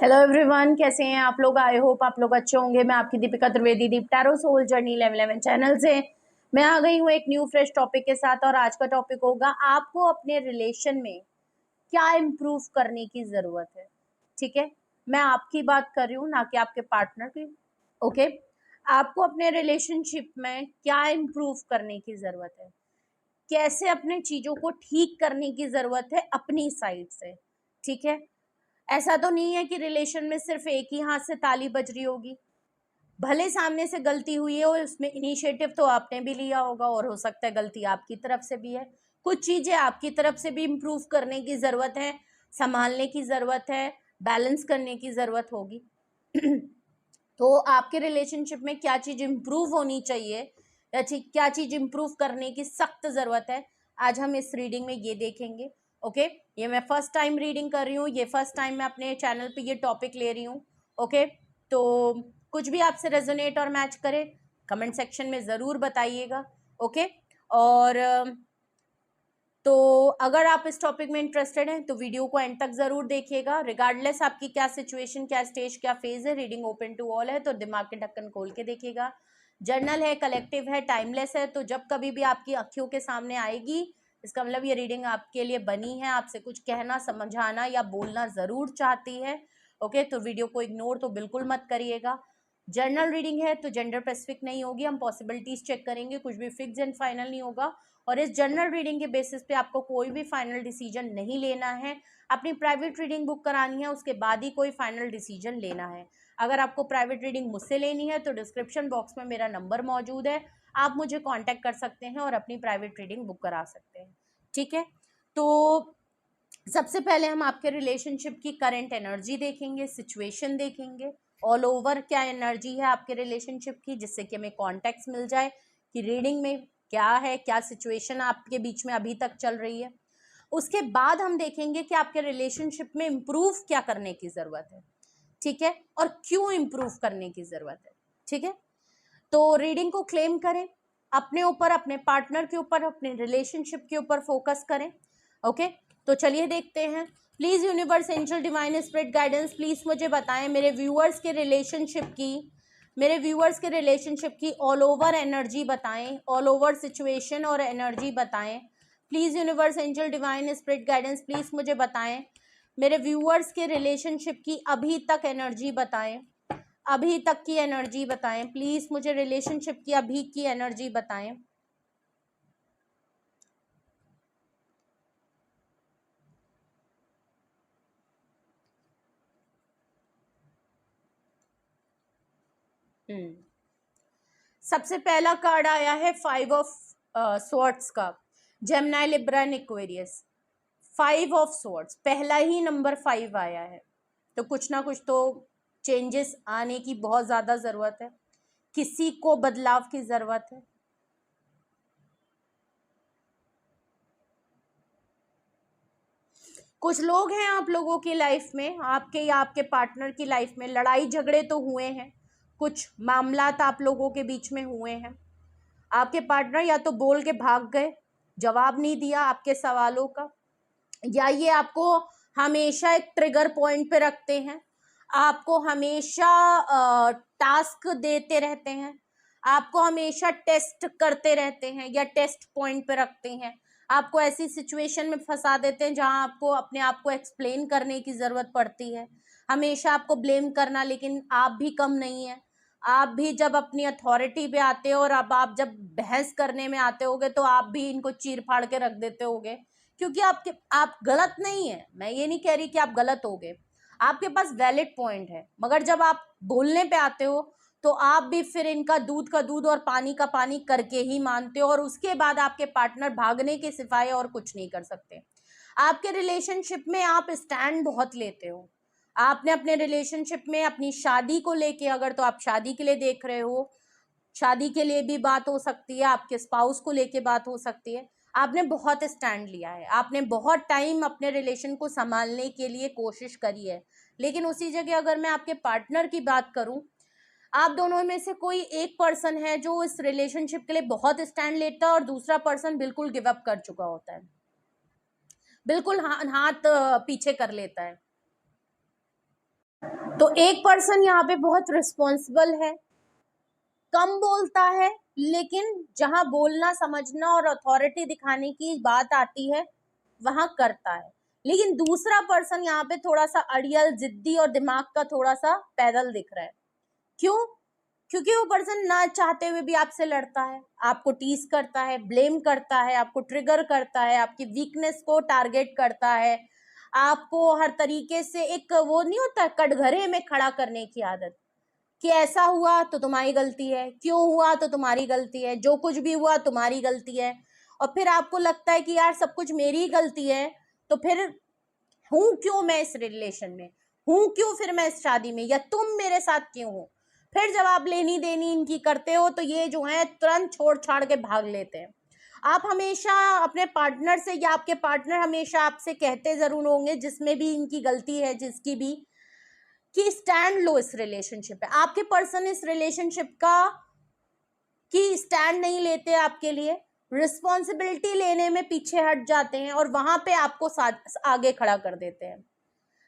Hello everyone, कैसे हैं आप लोग। आई होप आप लोग अच्छे होंगे। मैं आपकी दीपिका त्रिवेदी, दीप टैरो सोल जर्नी 11 चैनल से मैं आ गई हूँ एक न्यू फ्रेश टॉपिक के साथ। और आज का टॉपिक होगा आपको अपने रिलेशन में क्या इम्प्रूव करने की जरूरत है। ठीक है, मैं आपकी बात कर रही हूँ, ना कि आपके पार्टनर की। ओके, आपको अपने रिलेशनशिप में क्या इम्प्रूव करने की जरूरत है, कैसे अपने चीजों को ठीक करने की जरूरत है अपनी साइड से। ठीक है, ऐसा तो नहीं है कि रिलेशन में सिर्फ एक ही हाथ से ताली बज रही होगी। भले सामने से गलती हुई है और उसमें इनिशिएटिव तो आपने भी लिया होगा, और हो सकता है गलती आपकी तरफ से भी है। कुछ चीजें आपकी तरफ से भी इम्प्रूव करने की जरूरत है, संभालने की जरूरत है, बैलेंस करने की जरूरत होगी। तो आपके रिलेशनशिप में क्या चीज इम्प्रूव होनी चाहिए या क्या चीज इम्प्रूव करने की सख्त जरूरत है, आज हम इस रीडिंग में ये देखेंगे। ओके, ये मैं फर्स्ट टाइम रीडिंग कर रही हूँ, ये फर्स्ट टाइम मैं अपने चैनल पे ये टॉपिक ले रही हूँ। ओके, तो कुछ भी आपसे रेजोनेट और मैच करे कमेंट सेक्शन में ज़रूर बताइएगा। ओके, और तो अगर आप इस टॉपिक में इंटरेस्टेड हैं तो वीडियो को एंड तक ज़रूर देखिएगा। रिगार्डलेस आपकी क्या सिचुएशन, क्या स्टेज, क्या फेज है, रीडिंग ओपन टू ऑल है, तो दिमाग के ढक्कन खोल के देखिएगा। जर्नल है, कलेक्टिव है, टाइमलेस है, तो जब कभी भी आपकी अखियों के सामने आएगी इसका मतलब ये रीडिंग आपके लिए बनी है, आपसे कुछ कहना, समझाना या बोलना ज़रूर चाहती है। ओके, तो वीडियो को इग्नोर तो बिल्कुल मत करिएगा। जर्नल रीडिंग है तो जेंडर स्पेसिफिक नहीं होगी, हम पॉसिबिलिटीज चेक करेंगे, कुछ भी फिक्स एंड फाइनल नहीं होगा। और इस जर्नल रीडिंग के बेसिस पे आपको कोई भी फाइनल डिसीजन नहीं लेना है। अपनी प्राइवेट रीडिंग बुक करानी है, उसके बाद ही कोई फाइनल डिसीजन लेना है। अगर आपको प्राइवेट रीडिंग मुझसे लेनी है तो डिस्क्रिप्शन बॉक्स में मेरा नंबर मौजूद है, आप मुझे कांटेक्ट कर सकते हैं और अपनी प्राइवेट रीडिंग बुक करा सकते हैं। ठीक है, तो सबसे पहले हम आपके रिलेशनशिप की करंट एनर्जी देखेंगे, सिचुएशन देखेंगे, ऑल ओवर क्या एनर्जी है आपके रिलेशनशिप की, जिससे कि हमें कॉन्टेक्स्ट मिल जाए कि रीडिंग में क्या है, क्या सिचुएशन आपके बीच में अभी तक चल रही है। उसके बाद हम देखेंगे कि आपके रिलेशनशिप में इम्प्रूव क्या करने की ज़रूरत है। ठीक है, और क्यों इम्प्रूव करने की ज़रूरत है। ठीक है, तो रीडिंग को क्लेम करें, अपने ऊपर, अपने पार्टनर के ऊपर, अपने रिलेशनशिप के ऊपर फोकस करें। ओके, तो चलिए देखते हैं। Please universe, angel, divine spirit guidance, please मुझे बताएं मेरे व्यूअर्स के रिलेशनशिप की ऑल ओवर एनर्जी बताएं, ऑल ओवर सिचुएशन और एनर्जी बताएं। Please universe, angel, divine spirit guidance, please मुझे बताएं मेरे व्यूअर्स के रिलेशनशिप की अभी तक एनर्जी बताएं, अभी तक की एनर्जी बताएं। प्लीज़ मुझे रिलेशनशिप की अभी की एनर्जी बताएं। सबसे पहला कार्ड आया है 5 ऑफ स्वॉर्ड्स का, Gemini, Libra and Aquarius. 5 of swords, पहला ही नंबर 5 आया है, तो कुछ ना कुछ तो चेंजेस आने की बहुत ज़्यादा ज़रूरत है, किसी को बदलाव की ज़रूरत है। कुछ लोग हैं आप लोगों की लाइफ में, आपके या आपके पार्टनर की लाइफ में लड़ाई झगड़े तो हुए हैं, कुछ मामलात आप लोगों के बीच में हुए हैं। आपके पार्टनर या तो बोल के भाग गए, जवाब नहीं दिया आपके सवालों का, या ये आपको हमेशा एक ट्रिगर पॉइंट पे रखते हैं, आपको हमेशा टास्क देते रहते हैं, आपको हमेशा टेस्ट करते रहते हैं या टेस्ट पॉइंट पे रखते हैं, आपको ऐसी सिचुएशन में फंसा देते हैं जहां आपको अपने आप को एक्सप्लेन करने की ज़रूरत पड़ती है, हमेशा आपको ब्लेम करना, लेकिन आप भी कम नहीं है। आप भी जब अपनी अथॉरिटी पे आते हो और अब आप जब बहस करने में आते होगे तो आप भी इनको चीर फाड़ के रख देते होगे, क्योंकि आप गलत नहीं है, मैं ये नहीं कह रही कि आप गलत होगे, आपके पास वैलिड पॉइंट है, मगर जब आप बोलने पे आते हो तो आप भी फिर इनका दूध का दूध और पानी का पानी करके ही मानते हो, और उसके बाद आपके पार्टनर भागने के सिवाय और कुछ नहीं कर सकते। आपके रिलेशनशिप में आप स्टैंड बहुत लेते हो, आपने अपने रिलेशनशिप में अपनी शादी को लेके, अगर तो आप शादी के लिए देख रहे हो, शादी के लिए भी बात हो सकती है, आपके स्पाउस को लेके बात हो सकती है, आपने बहुत स्टैंड लिया है, आपने बहुत टाइम अपने रिलेशन को संभालने के लिए कोशिश करी है। लेकिन उसी जगह अगर मैं आपके पार्टनर की बात करूं, आप दोनों में से कोई एक पर्सन है जो इस रिलेशनशिप के लिए बहुत स्टैंड लेता है और दूसरा पर्सन बिल्कुल गिव अप कर चुका होता है, बिल्कुल हाथ पीछे कर लेता है। तो एक पर्सन यहाँ पे बहुत रिस्पॉन्सिबल है, कम बोलता है, लेकिन जहां बोलना समझना और अथॉरिटी दिखाने की बात आती है वहां करता है। लेकिन दूसरा पर्सन यहाँ पे थोड़ा सा अड़ियल, जिद्दी और दिमाग का थोड़ा सा पैदल दिख रहा है। क्यों? क्योंकि वो पर्सन ना चाहते हुए भी आपसे लड़ता है, आपको टीज करता है, ब्लेम करता है, आपको ट्रिगर करता है, आपकी वीकनेस को टारगेट करता है, आपको हर तरीके से एक वो नहीं होता कटघरे में खड़ा करने की आदत कि ऐसा हुआ तो तुम्हारी गलती है, क्यों हुआ तो तुम्हारी गलती है, जो कुछ भी हुआ तुम्हारी गलती है। और फिर आपको लगता है कि यार सब कुछ मेरी ही गलती है, तो फिर हूं क्यों मैं इस रिलेशन में, हूं क्यों फिर मैं इस शादी में, या तुम मेरे साथ क्यों हो। फिर जब आप लेनी देनी इनकी करते हो तो ये जो है तुरंत छोड़ छाड़ के भाग लेते हैं। आप हमेशा अपने पार्टनर से, या आपके पार्टनर हमेशा आपसे कहते जरूर होंगे, जिसमें भी इनकी गलती है, जिसकी भी, कि स्टैंड लो इस रिलेशनशिप पे। आपके पर्सन इस रिलेशनशिप का कि स्टैंड नहीं लेते, आपके लिए रिस्पॉन्सिबिलिटी लेने में पीछे हट जाते हैं और वहां पे आपको आगे खड़ा कर देते हैं,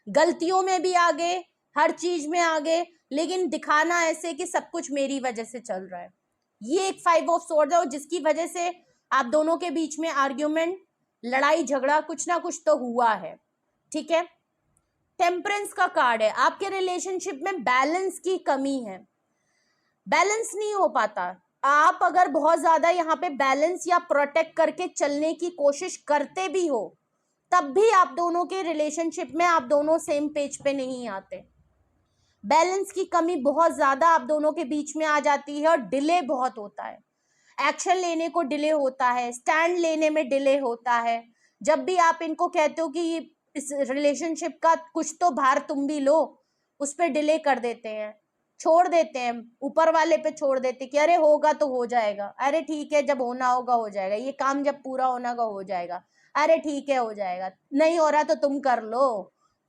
गलतियों में भी आगे, हर चीज में आगे, लेकिन दिखाना ऐसे कि सब कुछ मेरी वजह से चल रहा है। ये एक 5 ऑफ सोर्ड है, जिसकी वजह से आप दोनों के बीच में आर्ग्यूमेंट, लड़ाई झगड़ा कुछ ना कुछ तो हुआ है। ठीक है। टेम्परेंस का कार्ड है, आपके रिलेशनशिप में बैलेंस की कमी है, बैलेंस नहीं हो पाता। आप अगर बहुत ज्यादा यहाँ पे बैलेंस या प्रोटेक्ट करके चलने की कोशिश करते भी हो, तब भी आप दोनों के रिलेशनशिप में आप दोनों सेम पेज पे नहीं आते। बैलेंस की कमी बहुत ज्यादा आप दोनों के बीच में आ जाती है और डिले बहुत होता है, एक्शन लेने को डिले होता है, स्टैंड लेने में डिले होता है। जब भी आप इनको कहते हो कि इस रिलेशनशिप का कुछ तो भार तुम भी लो, उस पर डिले कर देते हैं, छोड़ देते हैं, ऊपर वाले पे छोड़ देते हैं कि अरे होगा तो हो जाएगा, अरे ठीक है जब होना होगा हो जाएगा, ये काम जब पूरा होना होगा हो जाएगा, अरे ठीक है हो जाएगा, नहीं हो रहा तो तुम कर लो,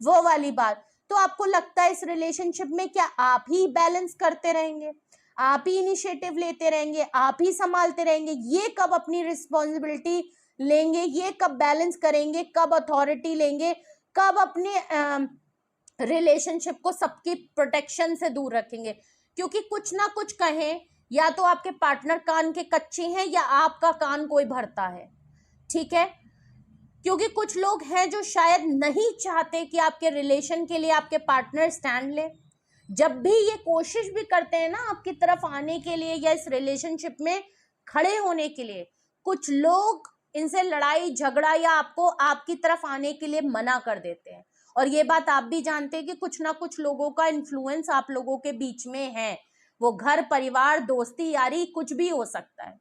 वो वाली बात। तो आपको लगता है इस रिलेशनशिप में क्या आप ही बैलेंस करते रहेंगे, आप ही इनिशिएटिव लेते रहेंगे, आप ही संभालते रहेंगे, ये कब अपनी रिस्पॉन्सिबिलिटी लेंगे, ये कब बैलेंस करेंगे, कब अथॉरिटी लेंगे, कब अपने रिलेशनशिप को सबकी प्रोटेक्शन से दूर रखेंगे। क्योंकि कुछ ना कुछ कहें, या तो आपके पार्टनर कान के कच्चे हैं या आपका कान कोई भरता है। ठीक है। क्योंकि कुछ लोग हैं जो शायद नहीं चाहते कि आपके रिलेशन के लिए आपके पार्टनर स्टैंड ले। जब भी ये कोशिश भी करते हैं ना आपकी तरफ आने के लिए या इस रिलेशनशिप में खड़े होने के लिए, कुछ लोग इनसे लड़ाई झगड़ा या आपको आपकी तरफ आने के लिए मना कर देते हैं। और ये बात आप भी जानते हैं कि कुछ ना कुछ लोगों का इन्फ्लुएंस आप लोगों के बीच में है, वो घर परिवार दोस्ती यारी कुछ भी हो सकता है।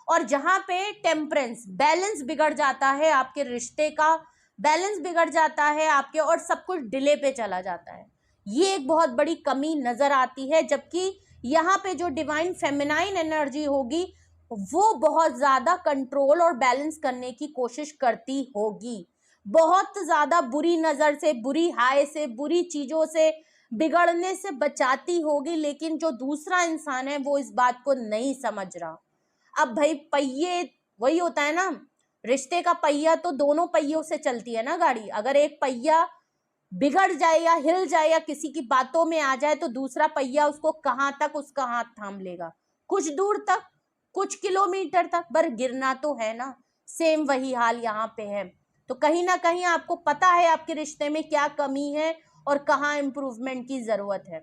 और जहां पे टेम्परेंस, बैलेंस बिगड़ जाता है, आपके रिश्ते का बैलेंस बिगड़ जाता है आपके, और सब कुछ डिले पे चला जाता है, ये एक बहुत बड़ी कमी नजर आती है। जबकि यहाँ पे जो डिवाइन फेमिनाइन एनर्जी होगी वो बहुत ज्यादा कंट्रोल और बैलेंस करने की कोशिश करती होगी, बहुत ज्यादा बुरी नजर से, बुरी हाय से, बुरी चीजों से बिगड़ने से बचाती होगी। लेकिन जो दूसरा इंसान है वो इस बात को नहीं समझ रहा। अब भाई पहिए वही होता है ना, रिश्ते का पहिया तो दोनों पहियों से चलती है ना गाड़ी। अगर एक पहिया बिगड़ जाए या हिल जाए या किसी की बातों में आ जाए तो दूसरा पहिया उसको कहां तक उसका हाथ थाम लेगा, कुछ दूर तक, कुछ किलोमीटर तक, पर गिरना तो है ना। सेम वही हाल यहाँ पे है। तो कहीं ना कहीं आपको पता है आपके रिश्ते में क्या कमी है और कहाँ इंप्रूवमेंट की जरूरत है।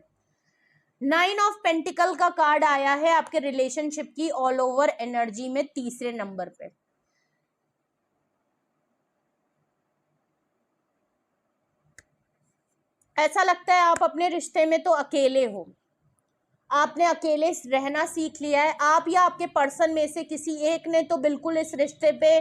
9 ऑफ पेंटिकल का कार्ड आया है आपके रिलेशनशिप की ऑल ओवर एनर्जी में तीसरे नंबर पे। ऐसा लगता है आप अपने रिश्ते में तो अकेले हो, आपने अकेले रहना सीख लिया है। आप या आपके पर्सन में से किसी एक ने तो बिल्कुल इस रिश्ते पे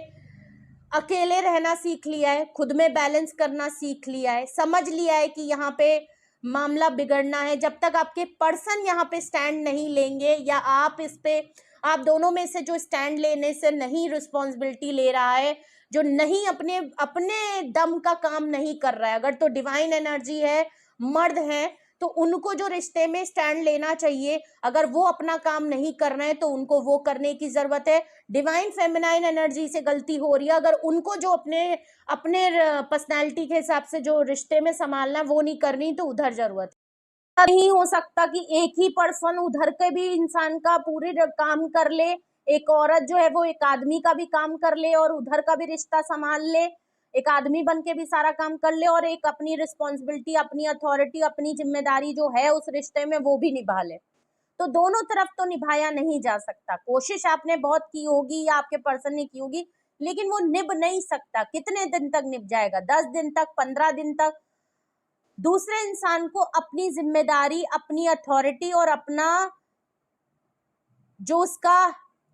अकेले रहना सीख लिया है, खुद में बैलेंस करना सीख लिया है, समझ लिया है कि यहाँ पे मामला बिगड़ना है। जब तक आपके पर्सन यहाँ पे स्टैंड नहीं लेंगे, या आप इस पे, आप दोनों में से जो स्टैंड लेने से नहीं रिस्पॉन्सिबिलिटी ले रहा है, जो नहीं अपने अपने दम का काम नहीं कर रहा है, अगर तो डिवाइन एनर्जी है, मर्द है, तो उनको जो रिश्ते में स्टैंड लेना चाहिए, अगर वो अपना काम नहीं कर रहे हैं तो उनको वो करने की जरूरत है। डिवाइन फेमिनाइन एनर्जी से गलती हो रही है, अगर उनको जो अपने अपने पर्सनैलिटी के हिसाब से जो रिश्ते में संभालना वो नहीं करनी, तो उधर जरूरत है। नहीं हो सकता कि एक ही पर्सन उधर के भी इंसान का पूरे काम कर ले, एक औरत जो है वो एक आदमी का भी काम कर ले और उधर का भी रिश्ता संभाल ले, एक आदमी बन के भी सारा काम कर ले और एक अपनी रिस्पॉन्सिबिलिटी, अपनी अथॉरिटी, अपनी जिम्मेदारी जो है उस रिश्ते में वो भी निभा ले। तो दोनों तरफ तो निभाया नहीं जा सकता। कोशिश आपने बहुत की होगी या आपके पर्सन ने की होगी, लेकिन वो निभ नहीं सकता। कितने दिन तक निभ जाएगा? 10 दिन तक, 15 दिन तक? दूसरे इंसान को अपनी जिम्मेदारी, अपनी अथॉरिटी और अपना जो उसका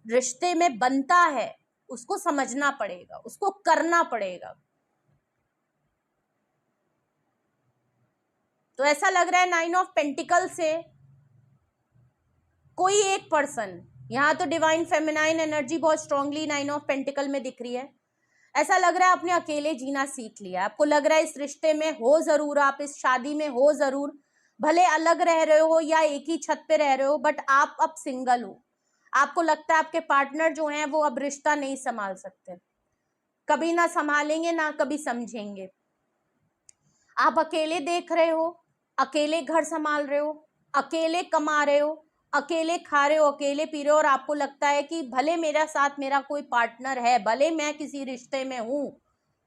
रिश्ते में बनता है उसको समझना पड़ेगा, उसको करना पड़ेगा। तो ऐसा लग रहा है 9 ऑफ पेंटिकल से कोई एक पर्सन, यहां तो डिवाइन फेमिनाइन एनर्जी बहुत स्ट्रांगली 9 ऑफ पेंटिकल में दिख रही है। ऐसा लग रहा है आपने अकेले जीना सीख लिया। आपको लग रहा है इस रिश्ते में हो जरूर, आप इस शादी में हो जरूर, भले अलग रह रहे हो या एक ही छत पे रह रहे हो, बट आप अब सिंगल हो। आपको लगता है आपके पार्टनर जो हैं वो अब रिश्ता नहीं संभाल सकते, कभी ना संभालेंगे ना कभी समझेंगे। आप अकेले देख रहे हो, अकेले घर संभाल रहे हो, अकेले कमा रहे हो, अकेले खा रहे हो, अकेले पी रहे हो, और आपको लगता है कि भले मेरा साथ मेरा कोई पार्टनर है, भले मैं किसी रिश्ते में हूं,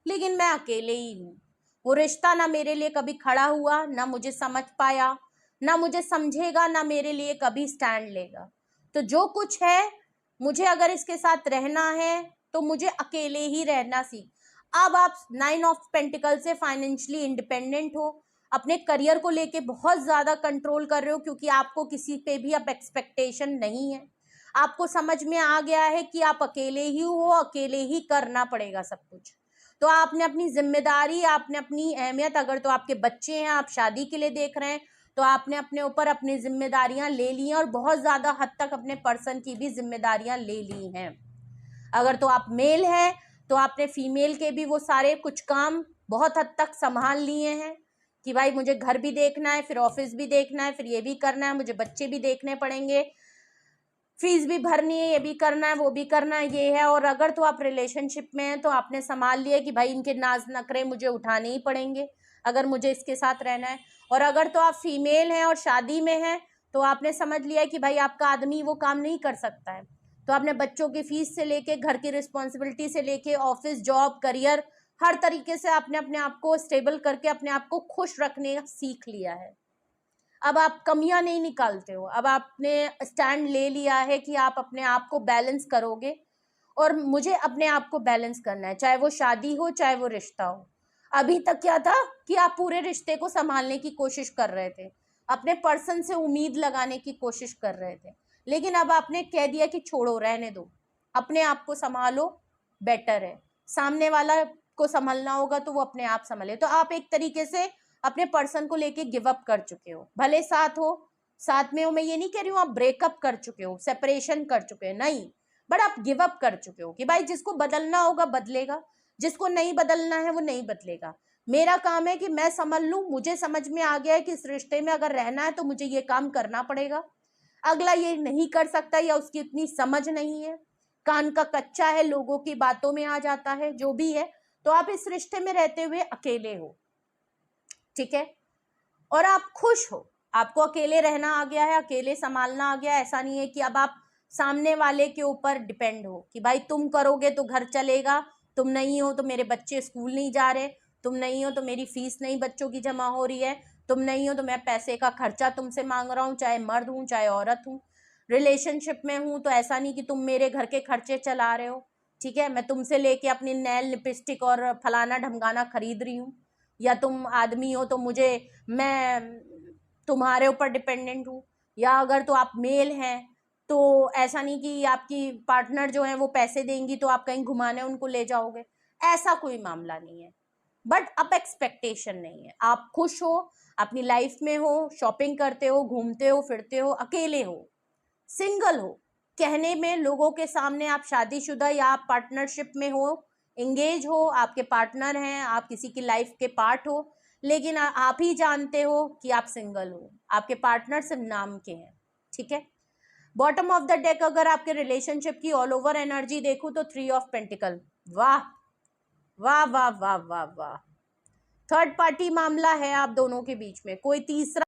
लेकिन मैं अकेले ही हूं। वो रिश्ता ना मेरे लिए कभी खड़ा हुआ, ना मुझे समझ पाया, ना मुझे समझेगा, ना मेरे लिए कभी स्टैंड लेगा। तो जो कुछ है, मुझे अगर इसके साथ रहना है तो मुझे अकेले ही रहना सीख। अब आप 9 ऑफ पेंटिकल से फाइनेंशियली इंडिपेंडेंट हो, अपने करियर को लेके बहुत ज्यादा कंट्रोल कर रहे हो, क्योंकि आपको किसी पे भी अब एक्सपेक्टेशन नहीं है। आपको समझ में आ गया है कि आप अकेले ही हो, अकेले ही करना पड़ेगा सब कुछ। तो आपने अपनी जिम्मेदारी, आपने अपनी अहमियत, अगर तो आपके बच्चे हैं, आप शादी के लिए देख रहे हैं, तो आपने अपने ऊपर अपनी जिम्मेदारियां ले ली हैं और बहुत ज्यादा हद तक अपने पर्सन की भी जिम्मेदारियां ले ली हैं। अगर तो आप मेल हैं तो आपने फीमेल के भी वो सारे कुछ काम बहुत हद तक संभाल लिए हैं कि भाई मुझे घर भी देखना है, फिर ऑफिस भी देखना है, फिर ये भी करना है, मुझे बच्चे भी देखने पड़ेंगे, फीस भी भरनी है, ये भी करना है, वो भी करना है, ये है। और अगर तो आप रिलेशनशिप में हैं तो आपने संभाल लिया कि भाई इनके नाज नखरे मुझे उठाने ही पड़ेंगे अगर मुझे इसके साथ रहना है। और अगर तो आप फीमेल हैं और शादी में हैं तो आपने समझ लिया कि भाई आपका आदमी वो काम नहीं कर सकता है, तो आपने बच्चों की फीस से लेके, घर की रिस्पॉन्सिबिलिटी से लेके, ऑफिस, जॉब, करियर, हर तरीके से आपने अपने आप को स्टेबल करके अपने आप को खुश रखने सीख लिया है। अब आप कमियां नहीं निकालते हो, अब आपने स्टैंड ले लिया है कि आप अपने आप को बैलेंस करोगे और मुझे अपने आप को बैलेंस करना है, चाहे वो शादी हो चाहे वो रिश्ता हो। अभी तक क्या था कि आप पूरे रिश्ते को संभालने की कोशिश कर रहे थे, अपने पर्सन से उम्मीद लगाने की कोशिश कर रहे थे, लेकिन अब आपने कह दिया कि छोड़ो, रहने दो, अपने आप को संभालो, बेटर है। सामने वाला को संभलना होगा तो वो अपने आप संभले। तो आप एक तरीके से अपने पर्सन को लेके गिव अप कर चुके हो, भले साथ में हो, मैं ये नहीं कह रही हूँ आप ब्रेकअप कर चुके हो, सेपरेशन कर चुके हो, नहीं, बट आप गिव अप कर चुके हो कि भाई जिसको बदलना होगा बदलेगा, जिसको नहीं बदलना है वो नहीं बदलेगा। मेरा काम है कि मैं समझ लूं, मुझे समझ में आ गया है कि इस रिश्ते में अगर रहना है तो मुझे ये काम करना पड़ेगा, अगला ये नहीं कर सकता या उसकी इतनी समझ नहीं है, कान का कच्चा है, लोगों की बातों में आ जाता है, जो भी है। तो आप इस रिश्ते में रहते हुए अकेले हो, ठीक है, और आप खुश हो, आपको अकेले रहना आ गया है, अकेले संभालना आ गया है। ऐसा नहीं है कि अब आप सामने वाले के ऊपर डिपेंड हो कि भाई तुम करोगे तो घर चलेगा, तुम नहीं हो तो मेरे बच्चे स्कूल नहीं जा रहे, तुम नहीं हो तो मेरी फीस नहीं बच्चों की जमा हो रही है, तुम नहीं हो तो मैं पैसे का खर्चा तुमसे मांग रहा हूँ, चाहे मर्द हूँ चाहे औरत हूँ। रिलेशनशिप में हूँ तो ऐसा नहीं कि तुम मेरे घर के खर्चे चला रहे हो, ठीक है, मैं तुमसे लेके अपनी नेल लिपस्टिक और फलाना ढमकाना खरीद रही हूँ, या तुम आदमी हो तो मैं तुम्हारे ऊपर डिपेंडेंट हूँ। या अगर तो आप मेल हैं तो ऐसा नहीं कि आपकी पार्टनर जो है वो पैसे देंगी तो आप कहीं घुमाने उनको ले जाओगे, ऐसा कोई मामला नहीं है। बट अब एक्सपेक्टेशन नहीं है, आप खुश हो, अपनी लाइफ में हो, शॉपिंग करते हो, घूमते हो, फिरते हो, अकेले हो, सिंगल हो, कहने में लोगों के सामने आप शादीशुदा या आप पार्टनरशिप में हो, एंगेज हो, आपके पार्टनर हैं, आप किसी की लाइफ के पार्ट हो, लेकिन आप ही जानते हो कि आप सिंगल हो, आपके पार्टनर सिर्फ नाम के हैं, ठीक है। बॉटम ऑफ द डेक अगर आपके रिलेशनशिप की ऑल ओवर एनर्जी देखूं तो 3 ऑफ पेंटिकल, वाह वाह वाह वाह वाह वाह। थर्ड पार्टी मामला है आप दोनों के बीच में, कोई तीसरा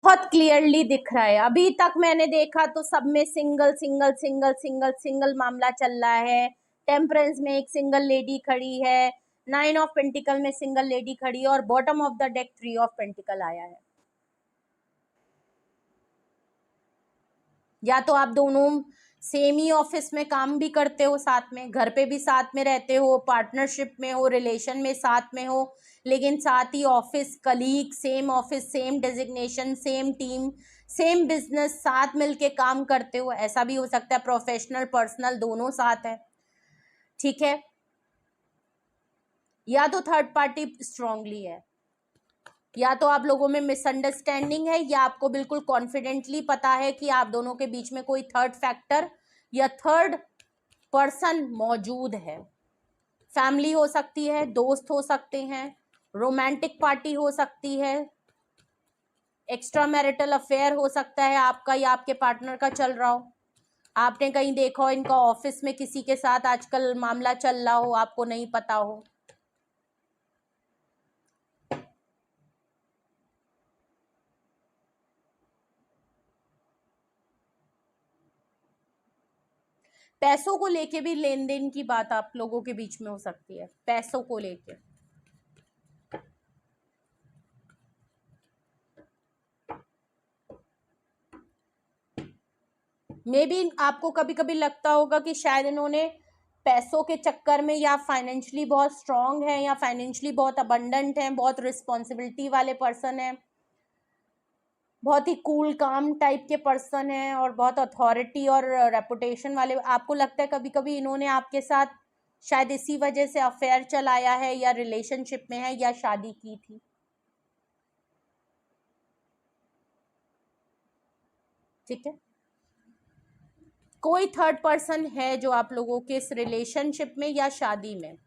बहुत क्लियरली दिख रहा है। अभी तक मैंने देखा तो सब में single single single single single मामला चल रहा है। टेम्परेंस में एक सिंगल लेडी खड़ी है, 9 ऑफ पेंटिकल में सिंगल लेडी खड़ी है, और bottom of the deck 3 of pentacle आया है। या तो आप दोनों सेम ही ऑफिस में काम भी करते हो, साथ में घर पे भी साथ में रहते हो, पार्टनरशिप में हो, रिलेशन में साथ में हो, लेकिन साथ ही office colleague, same office, same designation, same team, same business, साथ मिलके काम करते हो। ऐसा भी हो सकता है, प्रोफेशनल पर्सनल दोनों साथ है, ठीक है। या तो थर्ड पार्टी स्ट्रांगली है, या तो आप लोगों में मिसअंडरस्टैंडिंग है, या आपको बिल्कुल कॉन्फिडेंटली पता है कि आप दोनों के बीच में कोई थर्ड फैक्टर या थर्ड पर्सन मौजूद है। फैमिली हो सकती है, दोस्त हो सकते हैं, रोमांटिक पार्टी हो सकती है, एक्स्ट्रा मैरिटल अफेयर हो सकता है आपका या आपके पार्टनर का चल रहा हो। आपने कहीं देखा हो इनका ऑफिस में किसी के साथ आजकल मामला चल रहा हो, आपको नहीं पता हो। पैसों को लेके भी लेन देन की बात आप लोगों के बीच में हो सकती है, पैसों को लेके। मे बी आपको कभी कभी लगता होगा कि शायद इन्होंने पैसों के चक्कर में, या फाइनेंशियली बहुत स्ट्रांग है, या फाइनेंशियली बहुत अबंडेंट है, बहुत रिस्पॉन्सिबिलिटी वाले पर्सन है, बहुत ही कूल काम टाइप के पर्सन है, और बहुत अथॉरिटी और रेपुटेशन वाले। आपको लगता है कभी कभी इन्होंने आपके साथ शायद इसी वजह से अफेयर चलाया है, या रिलेशनशिप में है, या शादी की थी, ठीक है। कोई थर्ड पर्सन है जो आप लोगों के इस रिलेशनशिप में या शादी में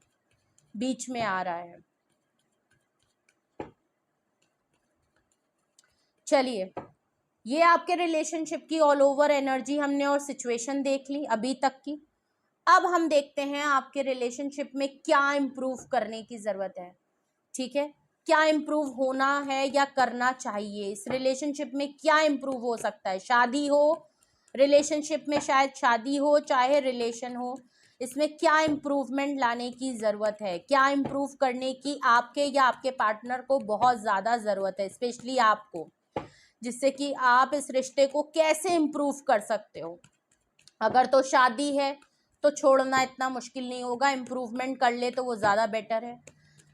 बीच में आ रहा है। चलिए, ये आपके रिलेशनशिप की ऑल ओवर एनर्जी हमने और सिचुएशन देख ली अभी तक की। अब हम देखते हैं आपके रिलेशनशिप में क्या इम्प्रूव करने की जरूरत है, ठीक है। क्या इम्प्रूव होना है या करना चाहिए, इस रिलेशनशिप में क्या इम्प्रूव हो सकता है। शादी हो, रिलेशनशिप में शायद शादी हो, चाहे रिलेशन हो, इसमें क्या इम्प्रूवमेंट लाने की ज़रूरत है, क्या इम्प्रूव करने की आपके या आपके पार्टनर को बहुत ज़्यादा ज़रूरत है, स्पेशली आपको, जिससे कि आप इस रिश्ते को कैसे इम्प्रूव कर सकते हो। अगर तो शादी है तो छोड़ना इतना मुश्किल नहीं होगा, इम्प्रूवमेंट कर ले तो वो ज़्यादा बेटर है।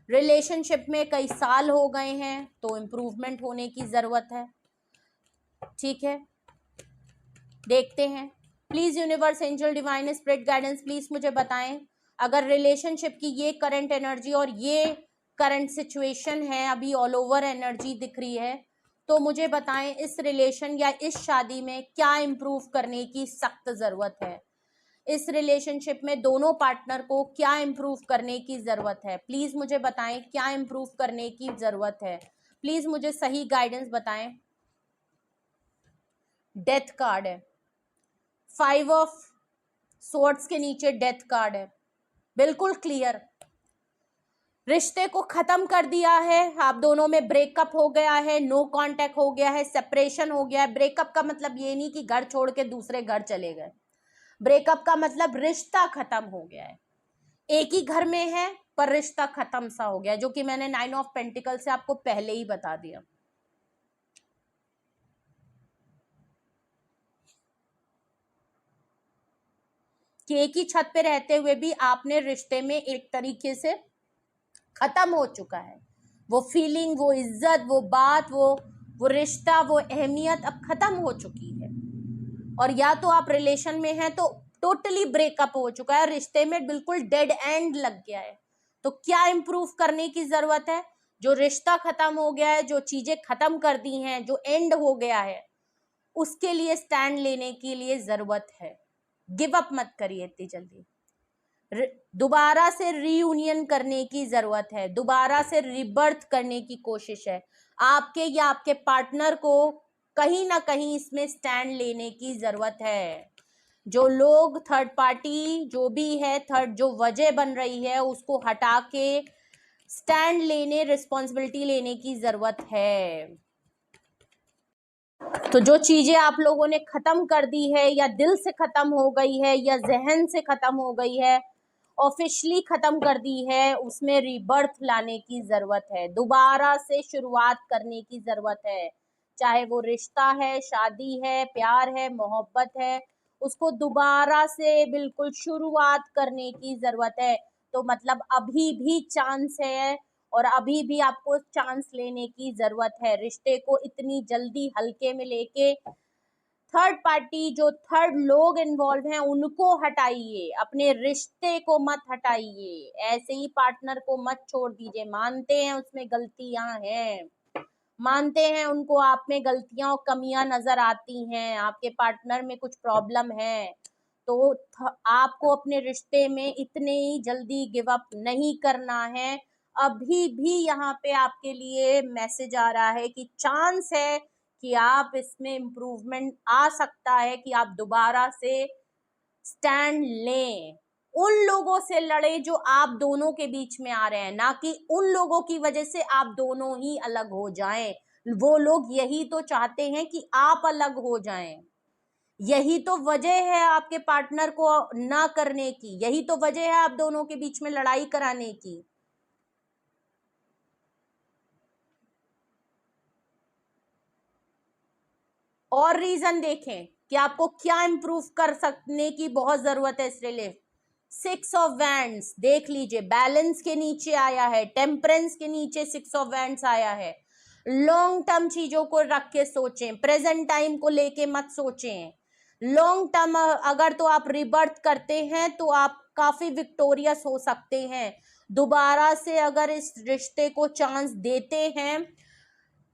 रिलेशनशिप में कई साल हो गए हैं तो इम्प्रूवमेंट होने की ज़रूरत है, ठीक है। देखते हैं, please universe, angel, divine, spirit guidance, please मुझे बताएं, अगर रिलेशनशिप की ये करंट एनर्जी और ये करंट सिचुएशन है, अभी ऑल ओवर एनर्जी दिख रही है, तो मुझे बताएं इस रिलेशन या इस शादी में क्या इम्प्रूव करने की सख्त ज़रूरत है। इस रिलेशनशिप में दोनों पार्टनर को क्या इम्प्रूव करने की ज़रूरत है, प्लीज़ मुझे बताएं क्या इम्प्रूव करने की ज़रूरत है। प्लीज़ मुझे सही गाइडेंस बताएं। डेथ कार्ड है, 5 ऑफ सोर्ड्स के नीचे डेथ कार्ड है, बिल्कुल क्लियर। रिश्ते को खत्म कर दिया है, आप दोनों में ब्रेकअप हो गया है, नो कांटेक्ट हो गया है, सेपरेशन हो गया है। ब्रेकअप का मतलब ये नहीं कि घर छोड़ के दूसरे घर चले गए, ब्रेकअप का मतलब रिश्ता खत्म हो गया है। एक ही घर में है पर रिश्ता खत्म सा हो गया, जो कि मैंने 9 ऑफ पेंटिकल से आपको पहले ही बता दिया। कि एक ही छत पे रहते हुए भी आपने रिश्ते में एक तरीके से खत्म हो चुका है, वो फीलिंग, वो इज्जत, वो बात, वो रिश्ता, वो अहमियत अब खत्म हो चुकी है। और या तो आप रिलेशन में हैं तो टोटली ब्रेकअप हो चुका है, रिश्ते में बिल्कुल डेड एंड लग गया है। तो क्या इम्प्रूव करने की जरूरत है, जो रिश्ता खत्म हो गया है, जो चीजें खत्म कर दी हैं, जो एंड हो गया है, उसके लिए स्टैंड लेने के लिए जरूरत है। गिव अप मत करिए इतनी जल्दी, दोबारा से रीयूनियन करने की जरूरत है, दोबारा से रिबर्थ करने की कोशिश है। आपके या आपके पार्टनर को कहीं ना कहीं इसमें स्टैंड लेने की जरूरत है। जो लोग थर्ड पार्टी जो भी है, थर्ड जो वजह बन रही है, उसको हटा के स्टैंड लेने, रिस्पॉन्सिबिलिटी लेने की जरूरत है। तो जो चीजें आप लोगों ने खत्म कर दी है या दिल से खत्म हो गई है या जहन से खत्म हो गई है, ऑफिशियली खत्म कर दी है, उसमें रीबर्थ लाने की जरूरत है, दोबारा से शुरुआत करने की जरूरत है। चाहे वो रिश्ता है, शादी है, प्यार है, मोहब्बत है, उसको दोबारा से बिल्कुल शुरुआत करने की जरूरत है। तो मतलब अभी भी चांस है और अभी भी आपको चांस लेने की जरूरत है। रिश्ते को इतनी जल्दी हल्के में लेके थर्ड पार्टी, जो थर्ड लोग इन्वॉल्व हैं, उनको हटाइए, अपने रिश्ते को मत हटाइए। ऐसे ही पार्टनर को मत छोड़ दीजिए। मानते हैं उसमें गलतियां हैं, मानते हैं उनको आप में गलतियां और कमियां नजर आती हैं, आपके पार्टनर में कुछ प्रॉब्लम है, तो आपको अपने रिश्ते में इतने ही जल्दी गिव अप नहीं करना है। अभी भी यहाँ पे आपके लिए मैसेज आ रहा है कि चांस है कि आप इसमें इम्प्रूवमेंट आ सकता है, कि आप दोबारा से स्टैंड लें। उन लोगों से लड़े जो आप दोनों के बीच में आ रहे हैं, ना कि उन लोगों की वजह से आप दोनों ही अलग हो जाएं। वो लोग यही तो चाहते हैं कि आप अलग हो जाएं। यही तो वजह है आपके पार्टनर को ना करने की, यही तो वजह है आप दोनों के बीच में लड़ाई कराने की। और रीजन देखें कि आपको क्या इंप्रूव कर सकने की बहुत जरूरत है इस रिलेशन। 6 ऑफ वैंड्स देख लीजिए, बैलेंस के नीचे आया है, टेम्परेंस के नीचे 6 ऑफ वैंड्स आया है। लॉन्ग टर्म चीजों को रख के सोचें, प्रेजेंट टाइम को लेके मत सोचें। लॉन्ग टर्म अगर तो आप रिबर्थ करते हैं तो आप काफी विक्टोरियस हो सकते हैं। दोबारा से अगर इस रिश्ते को चांस देते हैं